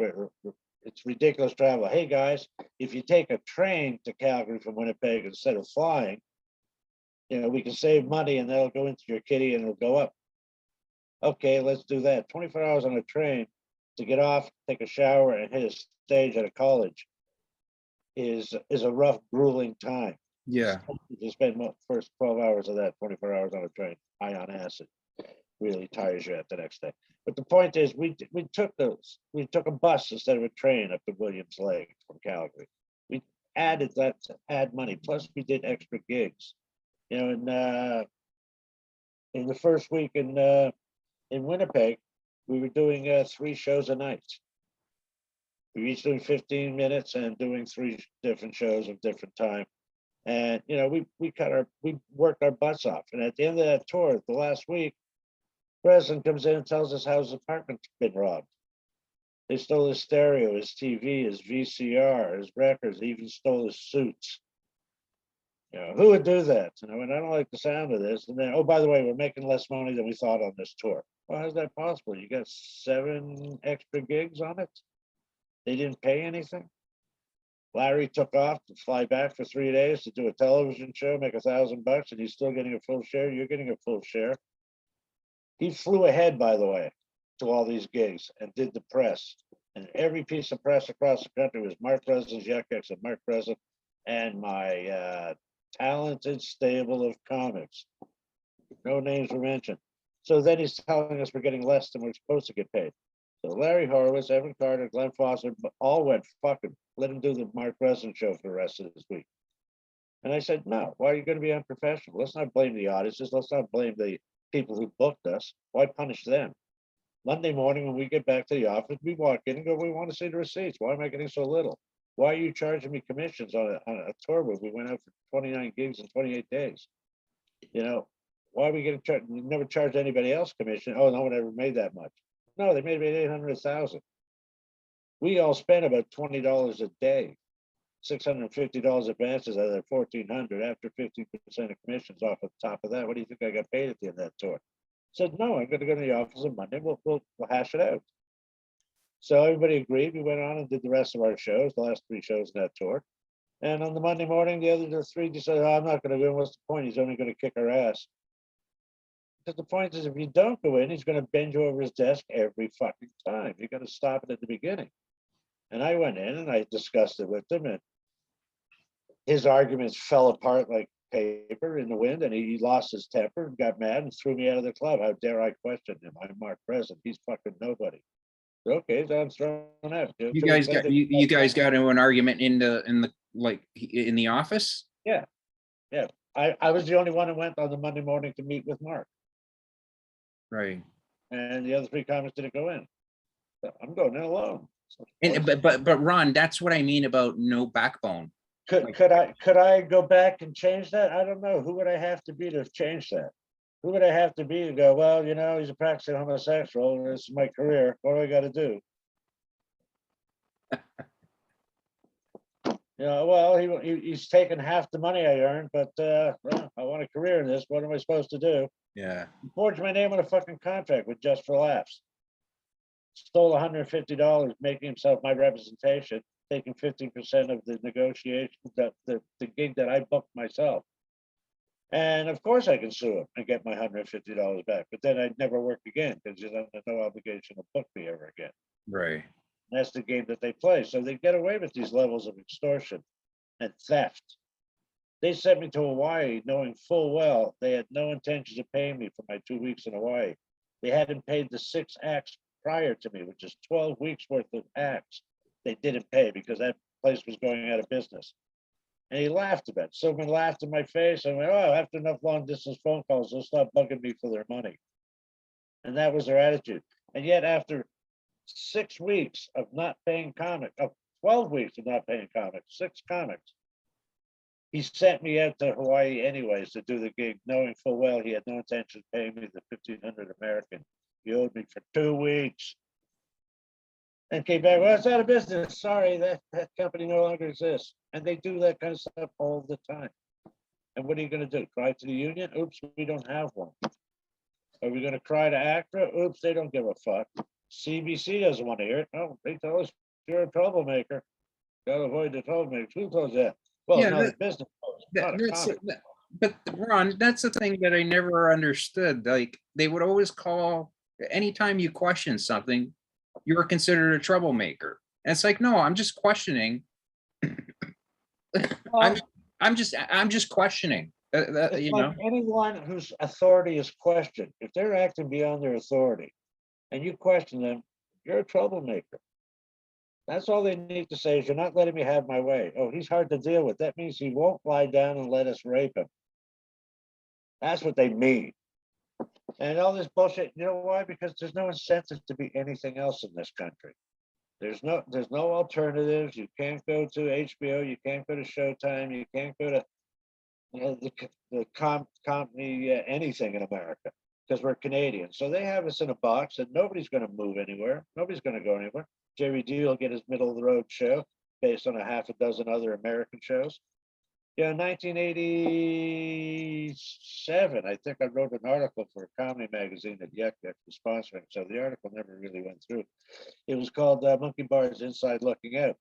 It's ridiculous travel. Hey guys, if you take a train to Calgary from Winnipeg instead of flying, we can save money and that'll go into your kitty and it'll go up. Okay, let's do that. 24 hours on a train to get off, take a shower, and hit a stage at a college is a rough, grueling time. Yeah. You spend the first 12 hours of that, 24 hours on a train, high on acid. Really tires you out the next day. But the point is, we took a bus instead of a train up to Williams Lake from Calgary. We added that to add money. Plus, we did extra gigs. In the first week in Winnipeg, we were doing 3 shows a night. We were each doing 15 minutes and doing 3 different shows of different time. And we worked our butts off. And at the end of that tour, the last week, President comes in and tells us how his apartment's been robbed. They stole his stereo, his TV, his VCR, his records, even stole his suits. Who would do that? And I went, I don't like the sound of this. And then, oh, by the way, we're making less money than we thought on this tour. Well, how's that possible? You got 7 extra gigs on it? They didn't pay anything? Larry took off to fly back for 3 days to do a television show, make $1,000, and he's still getting a full share. You're getting a full share. He flew ahead, by the way, to all these gigs and did the press. And every piece of press across the country was Mark Breslin's Yuck Yucks and Mark Breslin and my talented stable of comics. No names were mentioned. So then he's telling us we're getting less than we're supposed to get paid. So Larry Horowitz, Evan Carter, Glenn Foster all went, fuck him, let him do the Mark Breslin show for the rest of this week. And I said, no, why are you going to be unprofessional? Let's not blame the audiences. Let's not blame the people who booked us. Why punish them? Monday morning when we get back to the office, we walk in and go, we want to see the receipts. Why am I getting so little? Why are you charging me commissions on a tour where we went out for 29 gigs in 28 days? Why are we getting charged? We never charged anybody else commission. Oh, no one ever made that much. No, they made about 800,000. We all spent about $20 a day, $650 advances out of that 1,400 after 15% of commissions off the top of that. What do you think I got paid at the end of that tour? I said, no, I'm going to go to the office on Monday. We'll hash it out. So everybody agreed. We went on and did the rest of our shows, the last 3 shows in that tour. And on the Monday morning, the other 3 decided, oh, I'm not going to go in. What's the point? He's only going to kick our ass. Because the point is, if you don't go in, he's going to bend you over his desk every fucking time. You got to stop it at the beginning. And I went in and I discussed it with him, and his arguments fell apart like paper in the wind, and he lost his temper and got mad and threw me out of the club. How dare I question him? I'm Mark Breslin. He's fucking nobody. Okay, so I'm thrown out. You guys got into an argument in the office? Yeah. I was the only one who went on the Monday morning to meet with Mark. Right. and the other three comics didn't go in. So I'm going in alone. So, And but Ron, that's what I mean about no backbone. could I go back and change that? I don't know. Who would I have to be to change that? Who would I have to be to go, well, you know, he's a practicing homosexual, and this is my career. What do I got to do? You know, well, he's taken half the money I earned, but well, I want a career in this. What am I supposed to do? Yeah. He forged my name on a fucking contract with Just for Laughs. Stole $150, making himself my representation, taking 15% of the negotiation, the gig that I booked myself. And of course I can sue him and get my $150 back, but then I'd never work again because you don't have no obligation to book me ever again. Right. That's the game that they play. So they get away with these levels of extortion and theft. They sent me to Hawaii knowing full well they had no intentions of paying me for my 2 weeks in Hawaii. They hadn't paid the 6 acts prior to me, which is 12 weeks worth of acts. They didn't pay because that place was going out of business. And he laughed about it. Silverman laughed in my face. I went, oh, after enough long distance phone calls, they'll stop bugging me for their money. And that was their attitude. And yet after 6 weeks of not paying comics, of 12 weeks of not paying comics, 6 comics, he sent me out to Hawaii anyways to do the gig, knowing full well he had no intention of paying me the 1,500 American. He owed me for 2 weeks. And came back, well, it's out of business. Sorry, that company no longer exists. And they do that kind of stuff all the time. And what are you going to do? Cry to the union? Oops, we don't have one. Are we going to cry to ACTRA? Oops, they don't give a fuck. CBC doesn't want to hear it. No, they tell us you're a troublemaker. Got to avoid the troublemakers. Who told you that? Well, Yeah, not a business. Not a comic. but Ron, that's the thing that I never understood. Like they would always call anytime you question something, you were considered a troublemaker. And it's like, no, I'm just questioning. Well, I'm just questioning. it's You like know. anyone whose authority is questioned. If they're acting beyond their authority and you question them, you're a troublemaker. That's all they need to say is you're not letting me have my way. Oh, he's hard to deal with. That means he won't lie down and let us rape him. That's what they mean. And all this bullshit, you know why? Because there's no incentive to be anything else in this country. There's no alternatives. You can't go to HBO. You can't go to Showtime. You can't go to the company anything in America because we're Canadian. So they have us in a box and nobody's going to move anywhere. Nobody's going to go anywhere. Jerry D will get his middle of the road show based on a half a dozen other American shows. Yeah, 1987, I think I wrote an article for a comedy magazine that Yuck Yuck was sponsoring. So the article never really went through. It was called Monkey Bar's Inside Looking Out.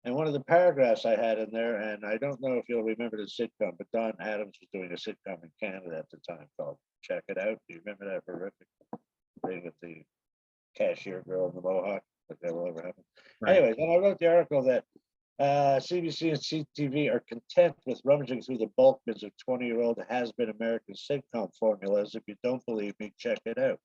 And one of the paragraphs I had in there, and I don't know if you'll remember the sitcom, but Don Adams was doing a sitcom in Canada at the time called Check It Out. Do you remember that horrific thing with the cashier girl in the mohawk? Like that will ever happen. Right. Anyways, and I wrote the article that CBC and CTV are content with rummaging through the bulk bins of 20-year-old has-been American sitcom formulas. If you don't believe me, check it out.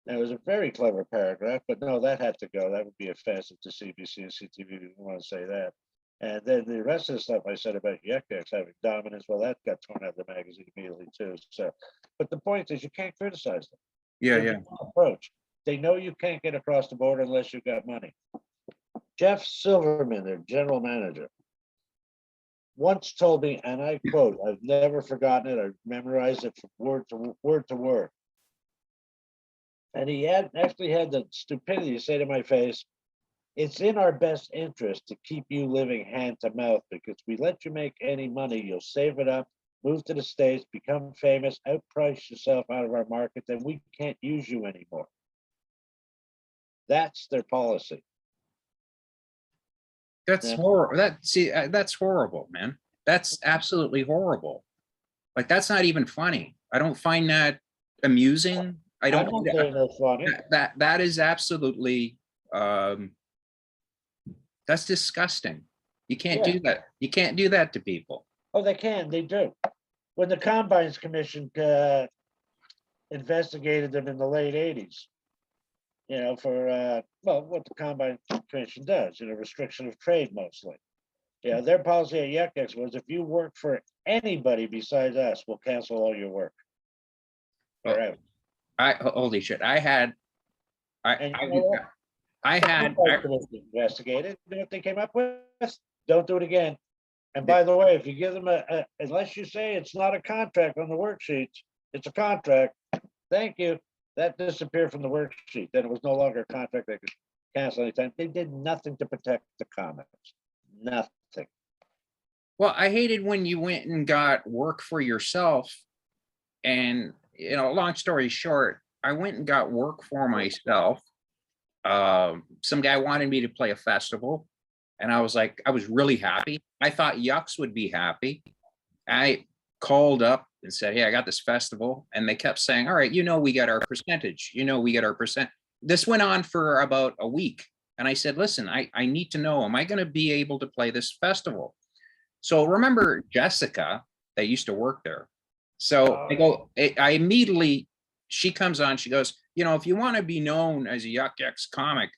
And it was a very clever paragraph, but no, that had to go. That would be offensive to CBC and CTV. We didn't want to say that. And then the rest of the stuff I said about Yuck Yucks having dominance, well, that got torn out of the magazine immediately too. So, but the point is, you can't criticize them. Yeah, There's yeah. no approach. They know you can't get across the border unless you've got money. Jeff Silverman, their general manager, once told me, and I quote, I've never forgotten it. I've memorized it from word to word. And he actually had the stupidity to say to my face, it's in our best interest to keep you living hand to mouth because we let you make any money, you'll save it up, move to the States, become famous, outprice yourself out of our market, then we can't use you anymore. That's their policy. That's horrible. That's horrible, man. That's absolutely horrible. Like that's not even funny. I don't find that amusing. I don't. I'm not saying that's funny. That is absolutely. That's disgusting. You can't do that. You can't do that to people. Oh, they can. They do. When the Combines Commission investigated them in the late '80s, you know, for well, what the Combine Commission does, you know, restriction of trade mostly. Yeah, their policy at Yuck Yucks was if you work for anybody besides us, we'll cancel all your work. Well, Forever. holy shit. I had, And you know what? I had, Somebody could have investigated. You know what they came up with? Don't do it again. And by the way, if you give them unless you say it's not a contract on the worksheets, it's a contract. Thank you. That disappeared from the worksheet. Then it was no longer a contract they could cancel anytime. They did nothing to protect the comics. Nothing. well, I hated when you went and got work for yourself. And, long story short, I went and got work for myself. Some guy wanted me to play a festival. And I was like, I was really happy. I thought Yucks would be happy. I called up and said, hey, I got this festival. And they kept saying, all right, we get our percentage. We get our percent. This went on for about a week. And I said, listen, I need to know, am I going to be able to play this festival? So remember Jessica that used to work there. So I go, I immediately, she comes on, she goes, if you want to be known as a Yuck Yucks comic,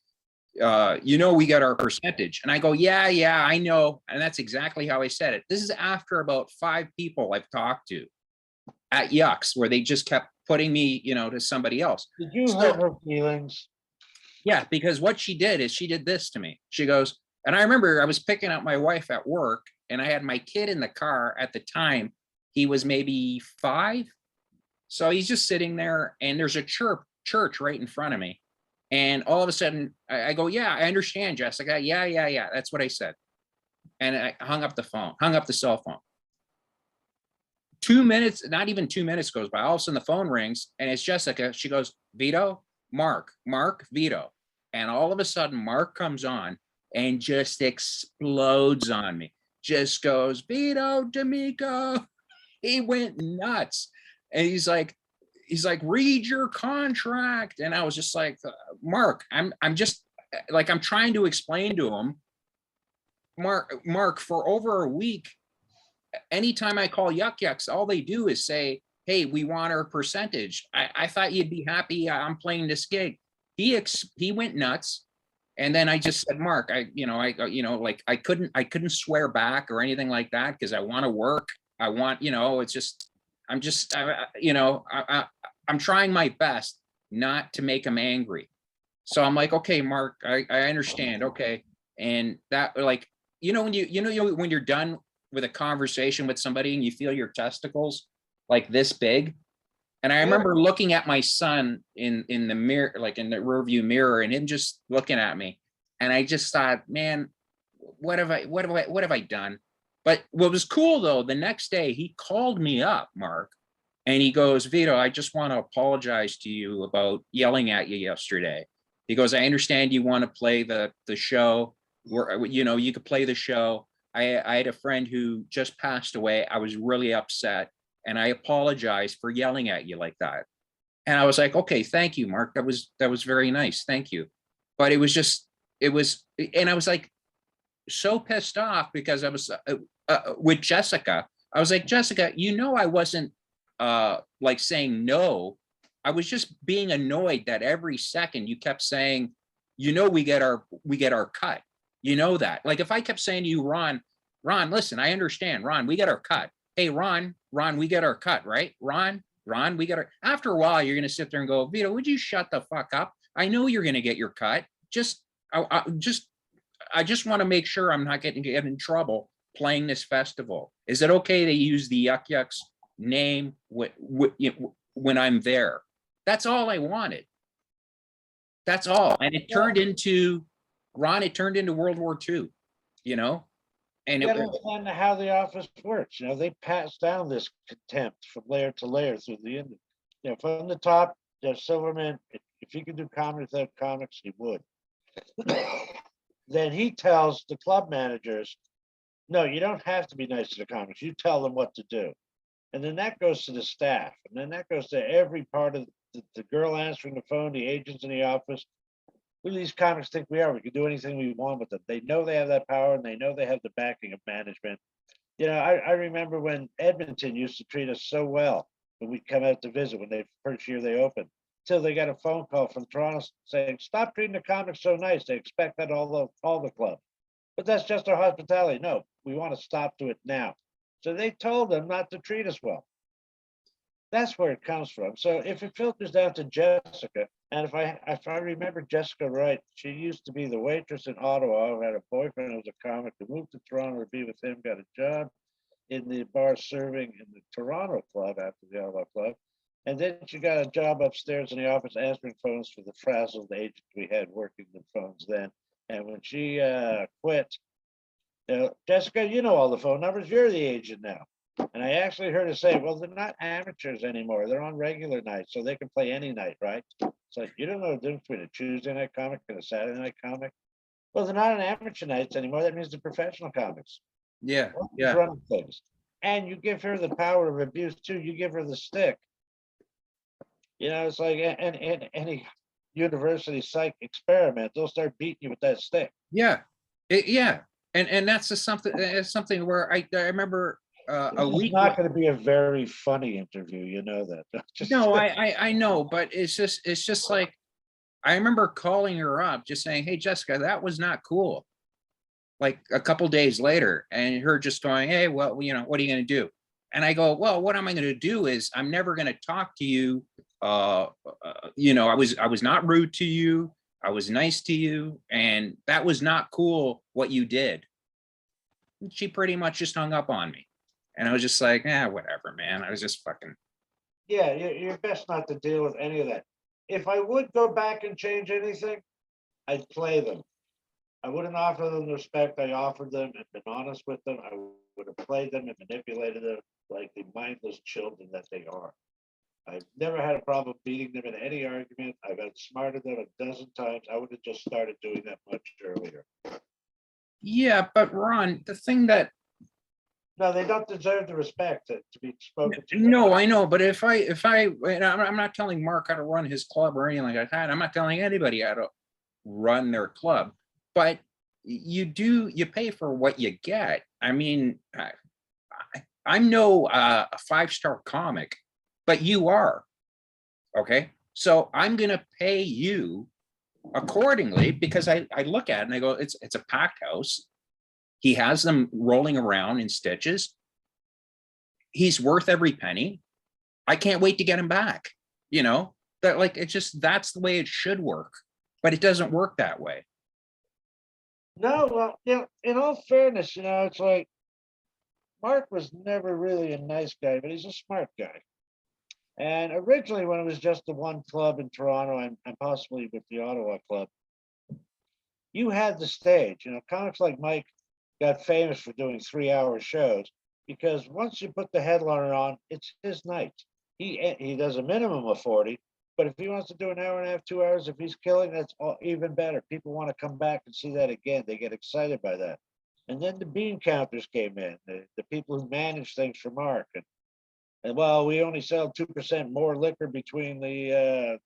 we get our percentage. And I go, yeah, I know. And that's exactly how I said it. This is after about 5 people I've talked to at Yucks, where they just kept putting me, to somebody else. Did you hurt her feelings? Yeah, because what she did is she did this to me. She goes, and I remember I was picking up my wife at work and I had my kid in the car at the time. He was maybe 5. So he's just sitting there and there's a church right in front of me. And all of a sudden I go, yeah, I understand, Jessica. Yeah. That's what I said. And I hung up the cell phone. 2 minutes, not even 2 minutes goes by. All of a sudden the phone rings and it's Jessica. She goes, Vito, Mark, Vito. And all of a sudden Mark comes on and just explodes on me. Just goes, Vito D'Amico. He went nuts. And he's like, read your contract. And I was just like, Mark, I'm just like, I'm trying to explain to him, Mark, for over a week, anytime I call Yuck Yucks, all they do is say, hey, we want our percentage. I thought you'd be happy I'm playing this gig. He went nuts. And then I just said, Mark, I couldn't swear back or anything like that because I want to work. I want, it's just, I'm trying my best not to make him angry. So I'm like, okay, Mark, I understand. Okay. And that, like, when when you're done with a conversation with somebody and you feel your testicles like this big. And I remember looking at my son in the mirror, like in the rearview mirror, and him just looking at me. And I just thought, man, what have I done? But what was cool though, the next day he called me up, Mark, and he goes, Vito, I just want to apologize to you about yelling at you yesterday. He goes, I understand you want to play the show where, you could play the show. I had a friend who just passed away. I was really upset. And I apologize for yelling at you like that. And I was like, okay, thank you, Mark. That was very nice. Thank you. But it was, and I was like, so pissed off because I was with Jessica. I was like, Jessica, I wasn't like saying no. I was just being annoyed that every second you kept saying, we get our cut. That. Like if I kept saying to you, Ron, listen, I understand. Ron, we get our cut. Hey, Ron, we get our cut, right? Ron, we get our, after a while, you're going to sit there and go, Vito, would you shut the fuck up? I know you're going to get your cut. I just want to make sure I'm not getting in trouble playing this festival. Is it okay to use the Yuck Yucks name when I'm there? That's all I wanted. That's all. And it turned into, Ron, it turned into World War II, And you understand how the office works. They pass down this contempt from layer to layer through the industry. From the top, Silverman, if he could do comedy without comics, he would. Then he tells the club managers, no, you don't have to be nice to the comics. You tell them what to do. And then that goes to the staff. And then that goes to every part of the girl answering the phone, the agents in the office. Who do these comics think we are? We can do anything we want with them. They know they have that power and they know they have the backing of management. I remember when Edmonton used to treat us so well when we'd come out to visit when first year they opened, till they got a phone call from Toronto saying, stop treating the comics so nice. They expect that all the clubs. But that's just our hospitality. No, we want to stop to it now. So they told them not to treat us well. That's where it comes from. So if it filters down to Jessica, and if I remember Jessica right, she used to be the waitress in Ottawa who had a boyfriend who was a comic who moved to Toronto to be with him, got a job in the bar serving in the Toronto club after the Ottawa club. And then she got a job upstairs in the office answering phones for the frazzled agent we had working the phones then. And when she quit, Jessica, you know all the phone numbers. You're the agent now. And I actually heard her say, well, they're not amateurs anymore. They're on regular nights, so they can play any night, right? It's like, you don't know the difference between a Tuesday night comic and a Saturday night comic. Well, they're not on amateur nights anymore. That means they're professional comics. Yeah, Well, yeah. running things. And you give her the power of abuse too. You give her the stick. You know, it's like and any university psych experiment, they'll start beating you with that stick. Yeah, yeah, and that's just something. It's something where I remember a This is week. not going to be a very funny interview, you know that. Just No, I know, but it's just like I remember calling her up, just saying, "Hey, Jessica, that was not cool." Like a couple days later, and her just going, "Hey, well, you know, what are you going to do?" And I go, "Well, what am I going to do is I'm never going to talk to you. You know, I was not rude to you. I was nice to you, and that was not cool what you did." She pretty much just hung up on me. And I was just like, whatever, man. I was just fucking. yeah, you're best not to deal with any of that. If I would go back and change anything, I'd play them. I wouldn't offer them the respect I offered them and been honest with them. I would have played them and manipulated them like the mindless children that they are. I've never had a problem beating them in any argument. I've outsmarted them a dozen times. I would have just started doing that much earlier. Yeah, but Ron, the thing that No, they don't deserve the respect to be spoken to. no, I know, but if I and I'm not telling Mark how to run his club or anything like that. I'm not telling anybody how to run their club, but you pay for what you get. I mean, I'm no a 5-star comic, but you are. Okay. So I'm gonna pay you accordingly because I look at it and I go, it's a packed house. He has them rolling around in stitches. He's worth every penny. I can't wait to get him back. You know, that like it's just that's the way it should work, but it doesn't work that way. No, well, in all fairness, it's like Mark was never really a nice guy, but he's a smart guy. And originally, when it was just the one club in Toronto and possibly with the Ottawa club, you had the stage. Comics like Mike got famous for doing 3-hour shows because once you put the headliner on, it's his night. He does a minimum of 40, but if he wants to do an hour and a half, 2 hours, if he's killing, that's even better. People want to come back and see that again. They get excited by that. And then the bean counters came in, the people who manage things for Mark. And well, we only sell 2% more liquor between the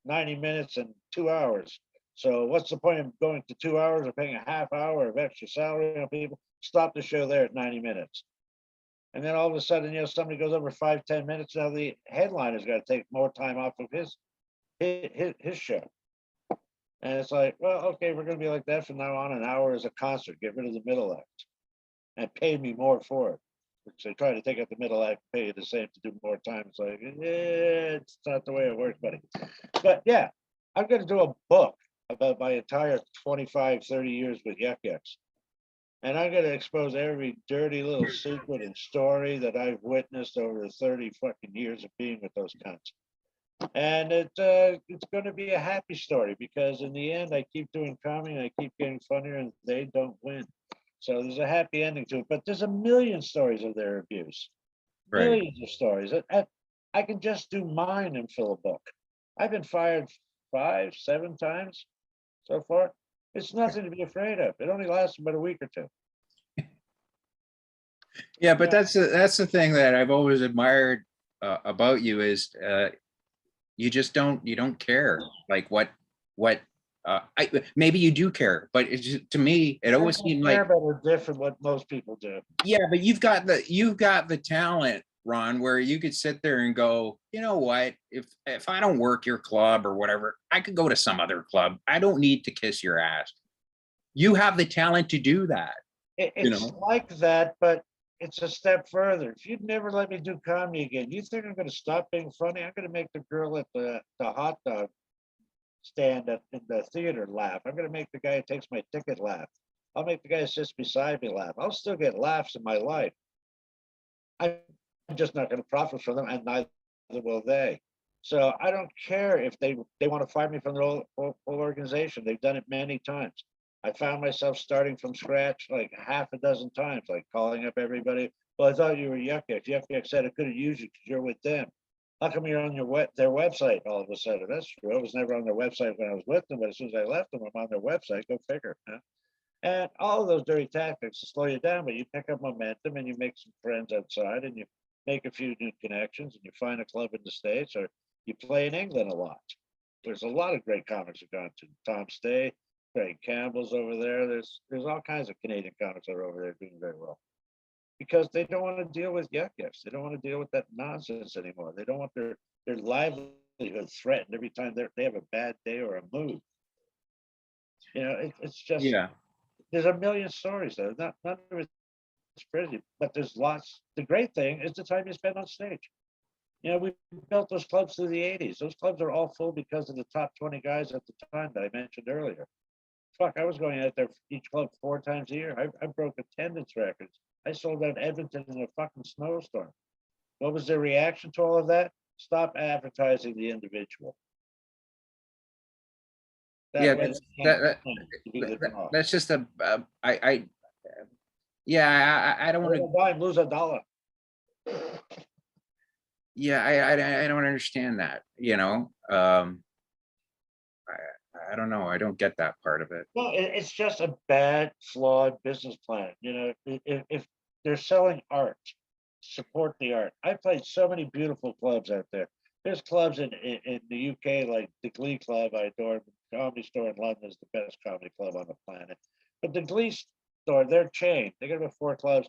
90 minutes and 2 hours. So what's the point of going to 2 hours or paying a half hour of extra salary on people? Stop the show there at 90 minutes. And then all of a sudden, somebody goes over 5-10 minutes. Now the headliner's got to take more time off of his show. And it's like, well, okay, we're going to be like that from now on. An hour is a concert. Get rid of the middle act and pay me more for it. Which they try to take out the middle act, pay you the same to do more time. It's like, it's not the way it works, buddy. But yeah, I'm going to do a book about my entire 25, 30 years with Yuck Yucks. And I'm going to expose every dirty little secret and story that I've witnessed over the 30 fucking years of being with those cunts. And it's going to be a happy story because in the end, I keep doing comedy and I keep getting funnier and they don't win. So there's a happy ending to it, but there's a million stories of their abuse, Right. millions of stories. I can just do mine and fill a book. I've been fired 5, 7 times so far. It's nothing to be afraid of. It only lasts about a week or 2. Yeah, but that's the thing that I've always admired about you is you just don't care like what maybe you do care, but it's just, to me it always seemed like about different what most people do. Yeah, but you've got the talent, Ron, where you could sit there and go, you know what, if I don't work your club or whatever, I could go to some other club. I don't need to kiss your ass. You have the talent to do that. It's like that, but it's a step further. If you'd never let me do comedy again, you think I'm going to stop being funny? I'm going to make the girl at the hot dog stand in the theater laugh. I'm going to make the guy who takes my ticket laugh. I'll make the guy who sits beside me laugh. I'll still get laughs in my life. I'm just not going to profit from them, and neither will they. So I don't care if they want to fire me from the whole organization. They've done it many times. I found myself starting from scratch like half a dozen times, like calling up everybody. Well, I thought you were Yuck Yucks. Yuck Yucks said I couldn't use you because you're with them. How come you're on their website all of a sudden? That's true. I was never on their website when I was with them, but as soon as I left them, I'm on their website. Go figure. Huh? And all of those dirty tactics to slow you down, but you pick up momentum and you make some friends outside and you make a few new connections and you find a club in the States, or you play in England a lot. There's a lot of great comics who've gone to Tom Stay, Craig Campbell's over there. There's all kinds of Canadian comics that are over there doing very well. Because they don't want to deal with Yuck Yucks. They don't want to deal with that nonsense anymore. They don't want their livelihood threatened every time they have a bad day or a mood. You know, it's just, Yeah. there's a million stories though. None of it's crazy, but there's lots. The great thing is the time you spend on stage. You know, we built those clubs through the 80s. Those clubs are all full because of the top 20 guys at the time that I mentioned earlier. Fuck, I was going out there for each club 4 times a year. I broke attendance records. I sold out Edmonton in a fucking snowstorm. What was their reaction to all of that? Stop advertising the individual. Yeah, That way that's they that, can't that, claim to be the that draw. that's just a yeah, I don't want to. Win a dime, lose a dollar. Yeah, I don't understand that, you know. I don't know. I don't get that part of it. Well, it's just a bad, flawed business plan. You know, if they're selling art, support the art. I played so many beautiful clubs out there. There's clubs in the UK like the Glee Club. I adore. The Comedy Store in London is the best comedy club on the planet. But the Glee Store, they're chained. They got about 4 clubs,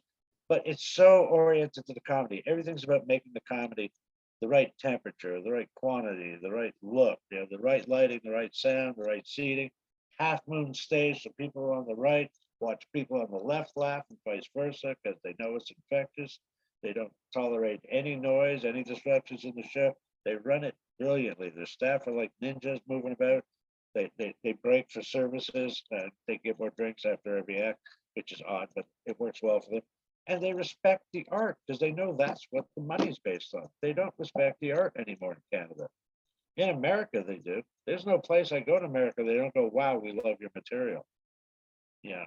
but it's so oriented to the comedy. Everything's about making the comedy the right temperature, the right quantity, the right look, you know, the right lighting, the right sound, the right seating. Half moon stage, so people on the right watch people on the left laugh and vice versa because they know it's infectious. They don't tolerate any noise, any disruptions in the show. They run it brilliantly. Their staff are like ninjas moving about. They break for services. They give more drinks after every act, which is odd, but it works well for them. And they respect the art because they know that's what the money's based on. They don't respect the art anymore in Canada. In America, they do. There's no place I go to America, they don't go, wow, we love your material. Yeah.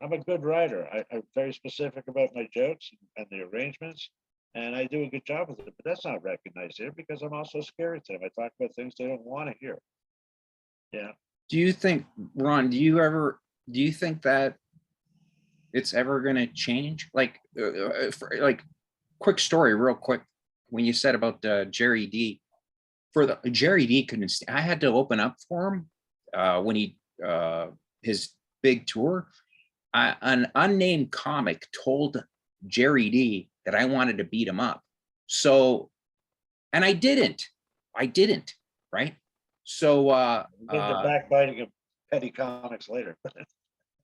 I'm a good writer. I'm very specific about my jokes and the arrangements, and I do a good job with it. But that's not recognized here because I'm also scary to them. I talk about things they don't want to hear. Yeah. Do you think, Ron, do you think that it's ever going to change? Like, like, quick story, real quick. When you said about Jerry D, for the Jerry D couldn't. I had to open up for him when he his big tour. An unnamed comic told Jerry D that I wanted to beat him up. So, and I didn't, right? So, Then the backbiting of petty comics later.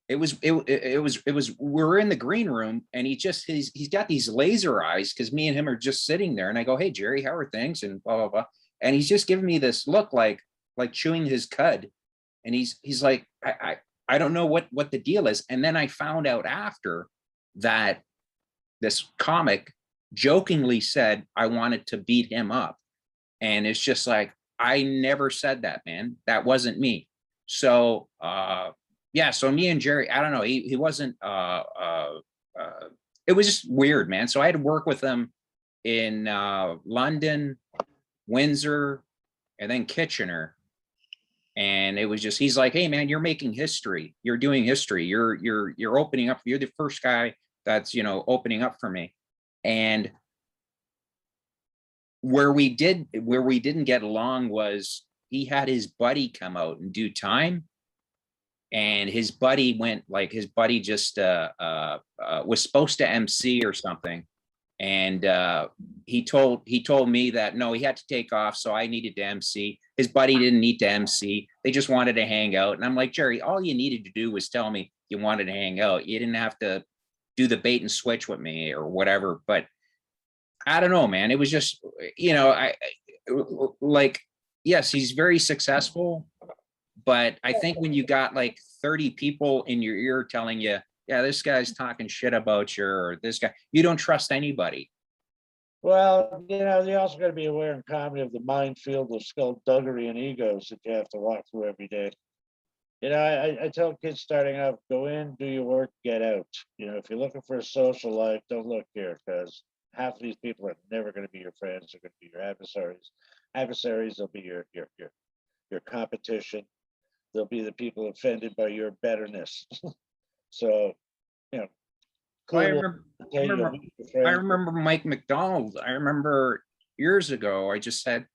it was we're in the green room and he's got these laser eyes because me and him are just sitting there and I go, hey Jerry, how are things, and blah blah blah, and he's just giving me this look like chewing his cud, and he's like, I don't know what the deal is. And then I found out after that this comic jokingly said I wanted to beat him up, and it's just like, I never said that, man. That wasn't me. So yeah, so me and Jerry, I don't know, he wasn't it was just weird, man. So I had to work with him in London, Windsor, and then Kitchener. And it was just, he's like, hey man, you're making history. You're doing history. You're opening up. You're the first guy that's, you know, opening up for me. And where we didn't get along was he had his buddy come out and do time. And his buddy just was supposed to MC or something. And he told me that no, he had to take off, so I needed to MC. His buddy didn't need to MC. They just wanted to hang out. And I'm like, Jerry, all you needed to do was tell me you wanted to hang out. You didn't have to do the bait and switch with me or whatever. But I don't know, man. It was just, like, yes, he's very successful, but I think when you got like 30 people in your ear telling you, yeah, this guy's talking shit about you, or this guy, you don't trust anybody. Well, you also got to be aware in comedy of the minefield of skullduggery and egos that you have to walk through every day. I tell kids starting out, go in, do your work, get out. If you're looking for a social life, don't look here, because half of these people are never going to be your friends. They're going to be your adversaries. Adversaries, they'll be your competition. They'll be the people offended by your betterness. So, you know, I cool. remember, I remember, I remember Mike McDonald. I remember years ago, I just said,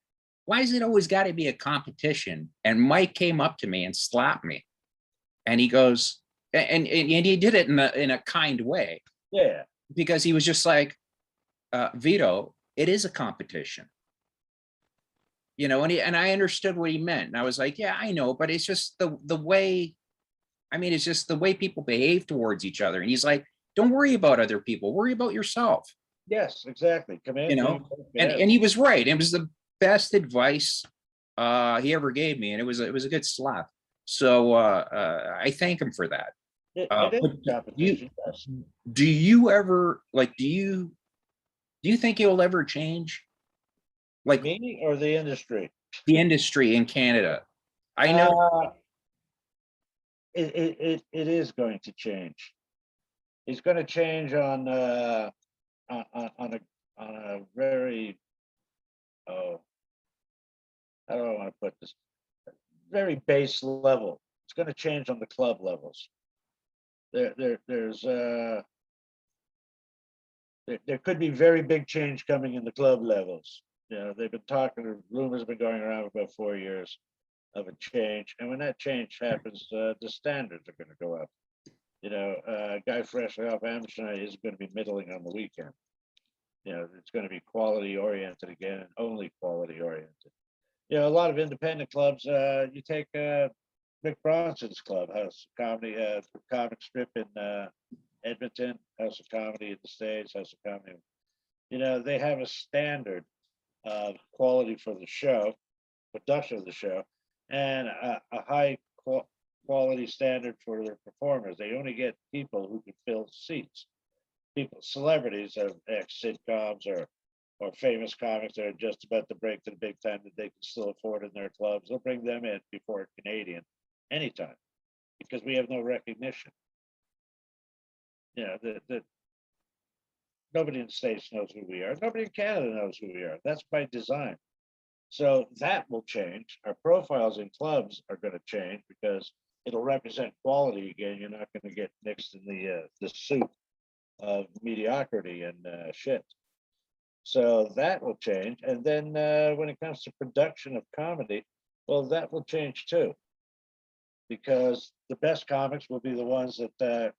why is it always got to be a competition? And Mike came up to me and slapped me. And he goes, and he did it in a kind way. Yeah. Because he was just like, Vito, it is a competition. And I understood what he meant. And I was like, yeah, I know, but it's just the way, it's just the way people behave towards each other. And he's like, don't worry about other people, worry about yourself. Yes, exactly. And he was right. It was the best advice he ever gave me, and it was a good slap. So I thank him for that. It is competition. Do you ever do you think he'll ever change? Like me or the industry? The industry in Canada. I know it is going to change. He's going to change on a very, how do I want to put this? Very base level. It's going to change on the club levels. There's there could be very big change coming in the club levels. They've been talking, rumors have been going around for about 4 years of a change. And when that change happens, the standards are going to go up. A guy freshly off amateur night is going to be middling on the weekend. It's going to be quality oriented again, and only quality oriented. A lot of independent clubs, you take Mick Bronson's club, House of Comedy, comic strip in Edmonton, House of Comedy in the States, House of Comedy. They have a standard of quality for the show, production of the show, and a high quality standard for their performers. They only get people who can fill seats. Celebrities of ex-sitcoms or famous comics that are just about to break to the big time that they can still afford in their clubs. They'll bring them in before a Canadian anytime, because we have no recognition. Nobody in the States knows who we are. Nobody in Canada knows who we are. That's by design. So that will change. Our profiles in clubs are going to change because it'll represent quality again. You're not going to get mixed in the soup of mediocrity and shit. So that will change. And then when it comes to production of comedy, well, that will change too. Because the best comics will be the ones that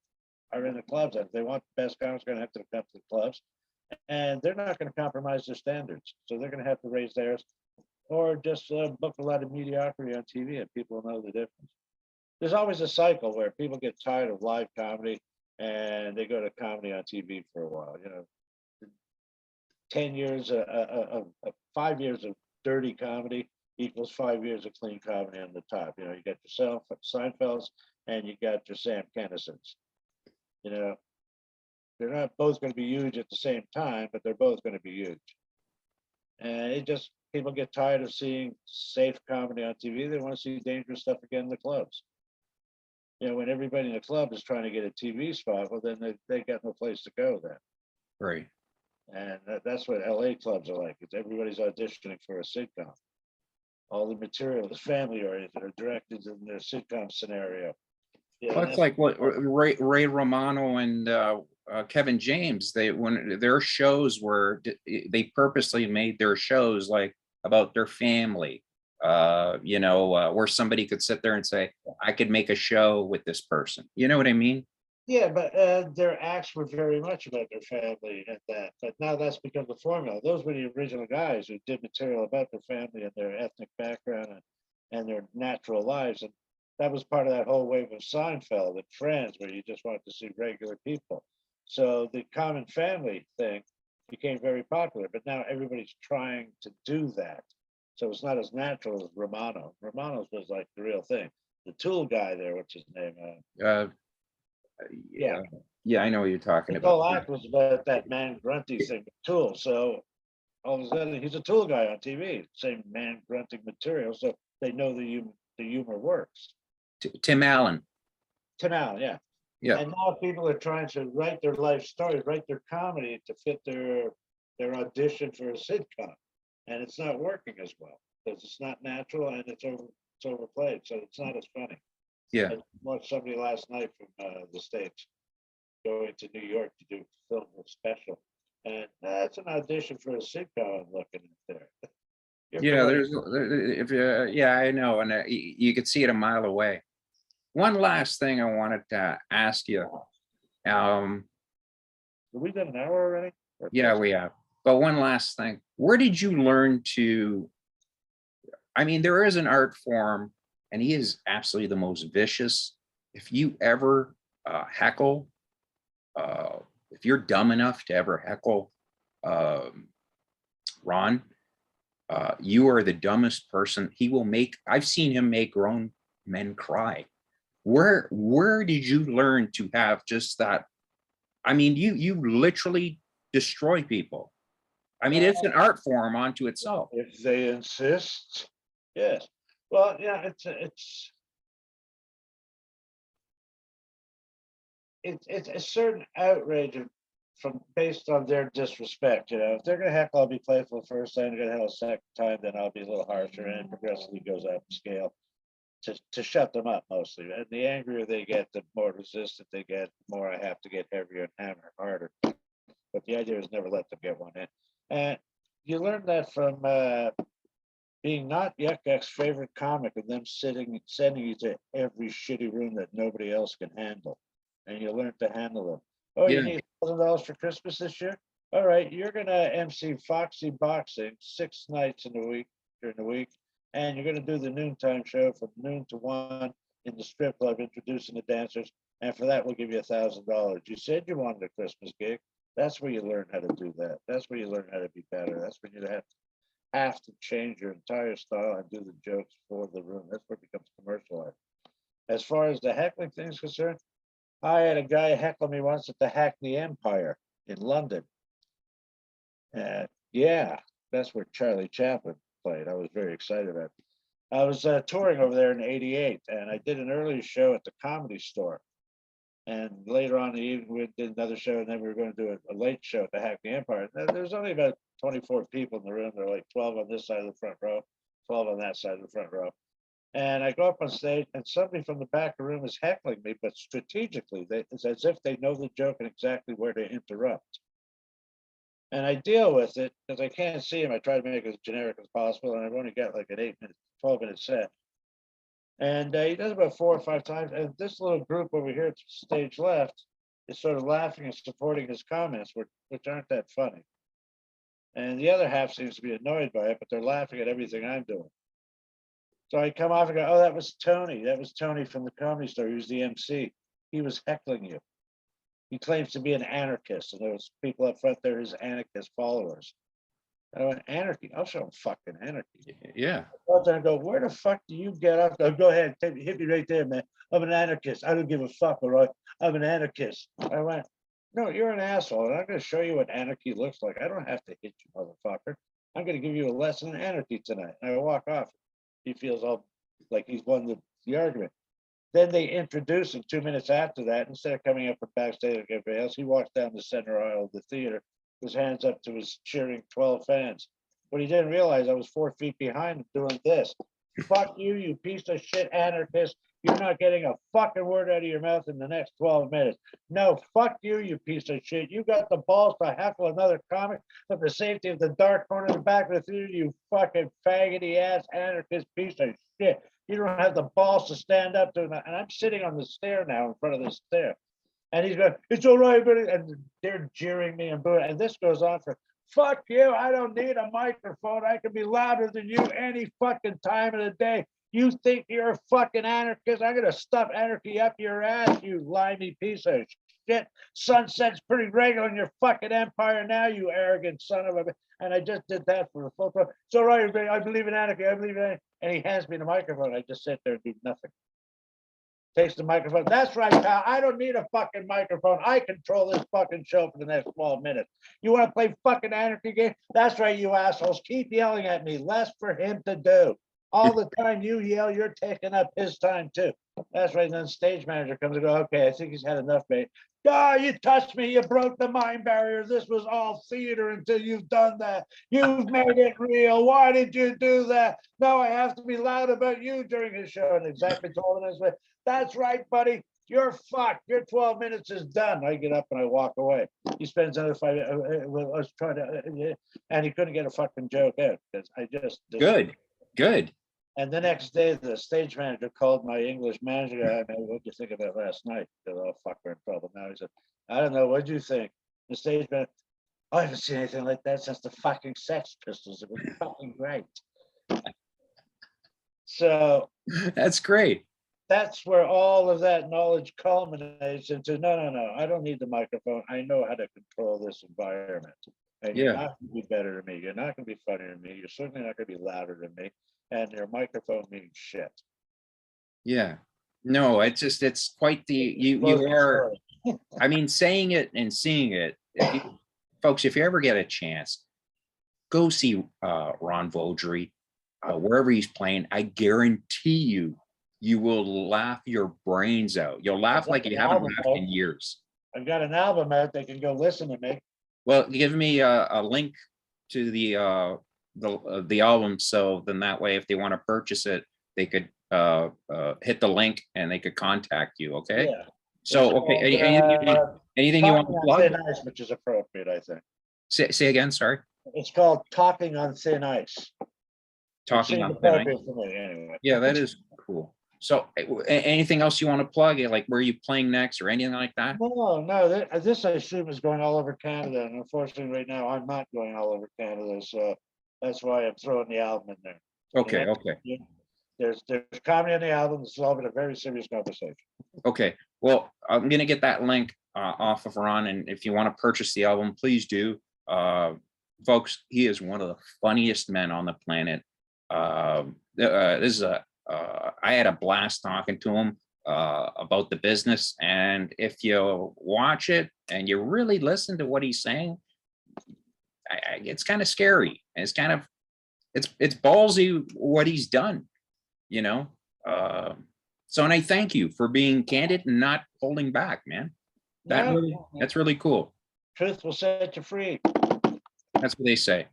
are in the clubs. And if they want the best comics, they're going to have to come to the clubs. And they're not going to compromise their standards. So they're going to have to raise theirs, or just book a lot of mediocrity on TV and people know the difference. There's always a cycle where people get tired of live comedy and they go to comedy on TV for a while. 10 years, 5 years of dirty comedy equals 5 years of clean comedy on the top. You got yourself, Seinfelds, and you got your Sam Kinnisons. They're not both going to be huge at the same time, but they're both going to be huge. And people get tired of seeing safe comedy on TV. They want to see dangerous stuff again in the clubs. When everybody in the club is trying to get a TV spot, well, then they got no place to go then. Right. And that's what LA clubs are like. It's everybody's auditioning for a sitcom. All the material is family oriented or directed in their sitcom scenario. Well, it's like what Ray Romano and Kevin James, when their shows they purposely made their shows like about their family, where somebody could sit there and say, I could make a show with this person. You know what I mean? Yeah, but their acts were very much about their family and that. But now that's become the formula. Those were the original guys who did material about their family and their ethnic background and their natural lives. And that was part of that whole wave of Seinfeld and Friends, where you just wanted to see regular people. So the common family thing became very popular, but now everybody's trying to do that. So it's not as natural as Romano. Romano's was like the real thing. The Tool guy there, what's his name? Uh, Yeah, yeah, yeah, I know what you're talking his about. whole act was about that man grunty thing, Tool. So all of a sudden, he's a Tool guy on TV, same man grunting material. So they know the humor works. Tim Allen. To now, yeah. Yeah, And now people are trying to write their life story, write their comedy to fit their audition for a sitcom, and it's not working as well because it's not natural and it's overplayed, so it's not as funny. yeah, I watched somebody last night from the States going to New York to do film a special, and that's an audition for a sitcom. I'm looking at there. You're yeah. promoting. If yeah, I know, and you could see it a mile away. One last thing I wanted to ask you. Um, Have we done an hour already? yeah, we have. But one last thing. Where did you learn to? I mean, there is an art form, and he is absolutely the most vicious. If you ever heckle, if you're dumb enough to ever heckle um, Ron, you are the dumbest person. He will make. I've seen him make grown men cry. Where did you learn to have just that? I mean, you literally destroy people. I mean, it's an art form onto itself. If they insist, yes. Well, yeah, it's a certain outrage from based on their disrespect. You know, if they're gonna heckle, I'll be playful first time. They're gonna heckle a second time, then I'll be a little harsher, and it progressively goes up the scale to shut them up mostly. And the angrier they get, the more resistant they get. The more I have to get heavier and hammer harder. But the idea is never let them get one in. And you learn that from being not Yuck Yuck's favorite comic and them sending you to every shitty room that nobody else can handle. And you learn to handle them. Oh, you Yeah, need $1,000 for Christmas this year? All right, you're gonna MC Foxy Boxing 6 nights in the week during the week, and you're gonna do the noontime show from noon to 1 in the strip club introducing the dancers. And for that, we'll give you $1,000. You said you wanted a Christmas gig. That's where you learn how to do that. That's where you learn how to be better. That's when you have to change your entire style and do the jokes for the room. That's where it becomes commercialized. As far as the heckling thing is concerned, I had a guy heckle me once at the Hackney Empire in London. Yeah, that's where Charlie Chaplin played. I was very excited about it. I was touring over there in '88, and I did an early show at the Comedy Store. And later on in the evening, we did another show, and then we were going to do a late show at the Hackney Empire. There's only about 24 people in the room. There are like 12 on this side of the front row, 12 on that side of the front row. And I go up on stage, and somebody from the back of the room is heckling me, but strategically. It's as if they know the joke and exactly where to interrupt. And I deal with it because I can't see him. I try to make it as generic as possible, and I've only got like an 8-minute, 12-minute set. And he does about 4 or 5 times. And this little group over here at stage left is sort of laughing and supporting his comments, which aren't that funny. And the other half seems to be annoyed by it, but they're laughing at everything I'm doing. So I come off and go, oh, that was Tony. That was Tony from the Comedy Store. He was the MC. He was heckling you. He claims to be an anarchist. And those people up front there, his anarchist followers. I went, anarchy? I'll show them fucking anarchy. yeah, Go out there and go, where the fuck do you get up? Go ahead, hit me right there, man. I'm an anarchist. I don't give a fuck, all right? I'm an anarchist. I went, no, you're an asshole. And I'm going to show you what anarchy looks like. I don't have to hit you, motherfucker. I'm going to give you a lesson in anarchy tonight. And I walk off. He feels all like he's won the argument. Then they introduce him 2 minutes after that. Instead of coming up from backstage like everybody else, he walks down the center aisle of the theater, his hands up to his cheering 12 fans. What he didn't realize, I was 4 feet behind him doing this. Fuck you, you piece of shit anarchist. You're not getting a fucking word out of your mouth in the next 12 minutes. No, fuck you, you piece of shit. You got the balls to heckle another comic from the safety of the dark corner in the back of the theater, you fucking faggoty ass anarchist piece of shit. You don't have the balls to stand up to it. And I'm sitting on the stair now in front of the stair. And he's going, it's all right, buddy. And they're jeering me and booing. And this goes on for, fuck you. I don't need a microphone. I can be louder than you any fucking time of the day. You think you're a fucking anarchist? I'm going to stuff anarchy up your ass, you limey piece of shit. Sunset's pretty regular in your fucking empire now, you arrogant son of a. And I just did that for a full time. It's all right, I believe in anarchy. I believe in anarchy. And he hands me the microphone. I just sit there and do nothing. Takes the microphone. That's right, pal. I don't need a fucking microphone. I control this fucking show for the next 12 minutes. You want to play fucking anarchy game? That's right, you assholes. Keep yelling at me. Less for him to do. All the time you yell, you're taking up his time too. That's right. And then stage manager comes and goes, okay, I think he's had enough, mate. Oh, you touched me. You broke the mind barrier. This was all theater until you've done that. You've made it real. Why did you do that? No, I have to be loud about you during his show. And exactly told him this way. That's right, buddy. You're fucked. Your 12 minutes is done. I get up and I walk away. He spends another 5 minutes. I was trying to, and he couldn't get a fucking joke out because I just. Good. And the next day, the stage manager called my English manager guy. I mean, what did you think of that last night? They're all fucker in trouble now. He said, I don't know. What'd you think? The stage manager, I haven't seen anything like that since the fucking Sex Pistols. It was fucking great. So That's great. that's where all of that knowledge culminates into no, I don't need the microphone. I know how to control this environment. And you're not going to be better than me. You're not going to be funnier than me. You're certainly not going to be louder than me. And your microphone means shit. Yeah. No, it's quite the you are. I mean, saying it and seeing it, folks. If you ever get a chance, go see Ron Vaudry wherever he's playing. I guarantee you will laugh your brains out. You'll laugh like you haven't laughed in years. I've got an album out. They can go listen to me. Well, give me a link to the album, so then that way, if they want to purchase it, they could hit the link and they could contact you. Okay. Yeah. So okay, anything you want to plug? Thin Ice, which is appropriate, I think. Say again. Sorry. It's called Talking on Thin Ice. Talking on Thin Ice. Anyway. Yeah, that is cool. So anything else you want to plug? Like where are you playing next or anything like that? No. This I assume is going all over Canada, and unfortunately, right now I'm not going all over Canada, so that's why I'm throwing the album in there. Okay. There's comedy on the album. This has all been a very serious conversation. Okay. Well, I'm gonna get that link off of Ron, and if you want to purchase the album, please do. Folks, he is one of the funniest men on the planet. I had a blast talking to him about the business, and if you watch it and you really listen to what he's saying, it's kind of scary. And it's ballsy what he's done, you know. So, and I thank you for being candid and not holding back, man. That's really cool. Truth will set you free. That's what they say.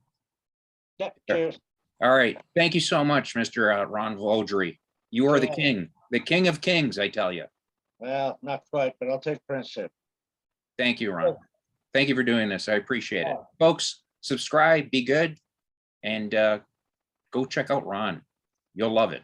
Yeah, cheers. All right. Thank you so much, Mr. Ron Vaudry. You are the king of kings, I tell you. Well, not quite, but I'll take Friendship. Thank you, Ron. Thank you for doing this. I appreciate it. Folks, subscribe, be good, and go check out Ron. You'll love it.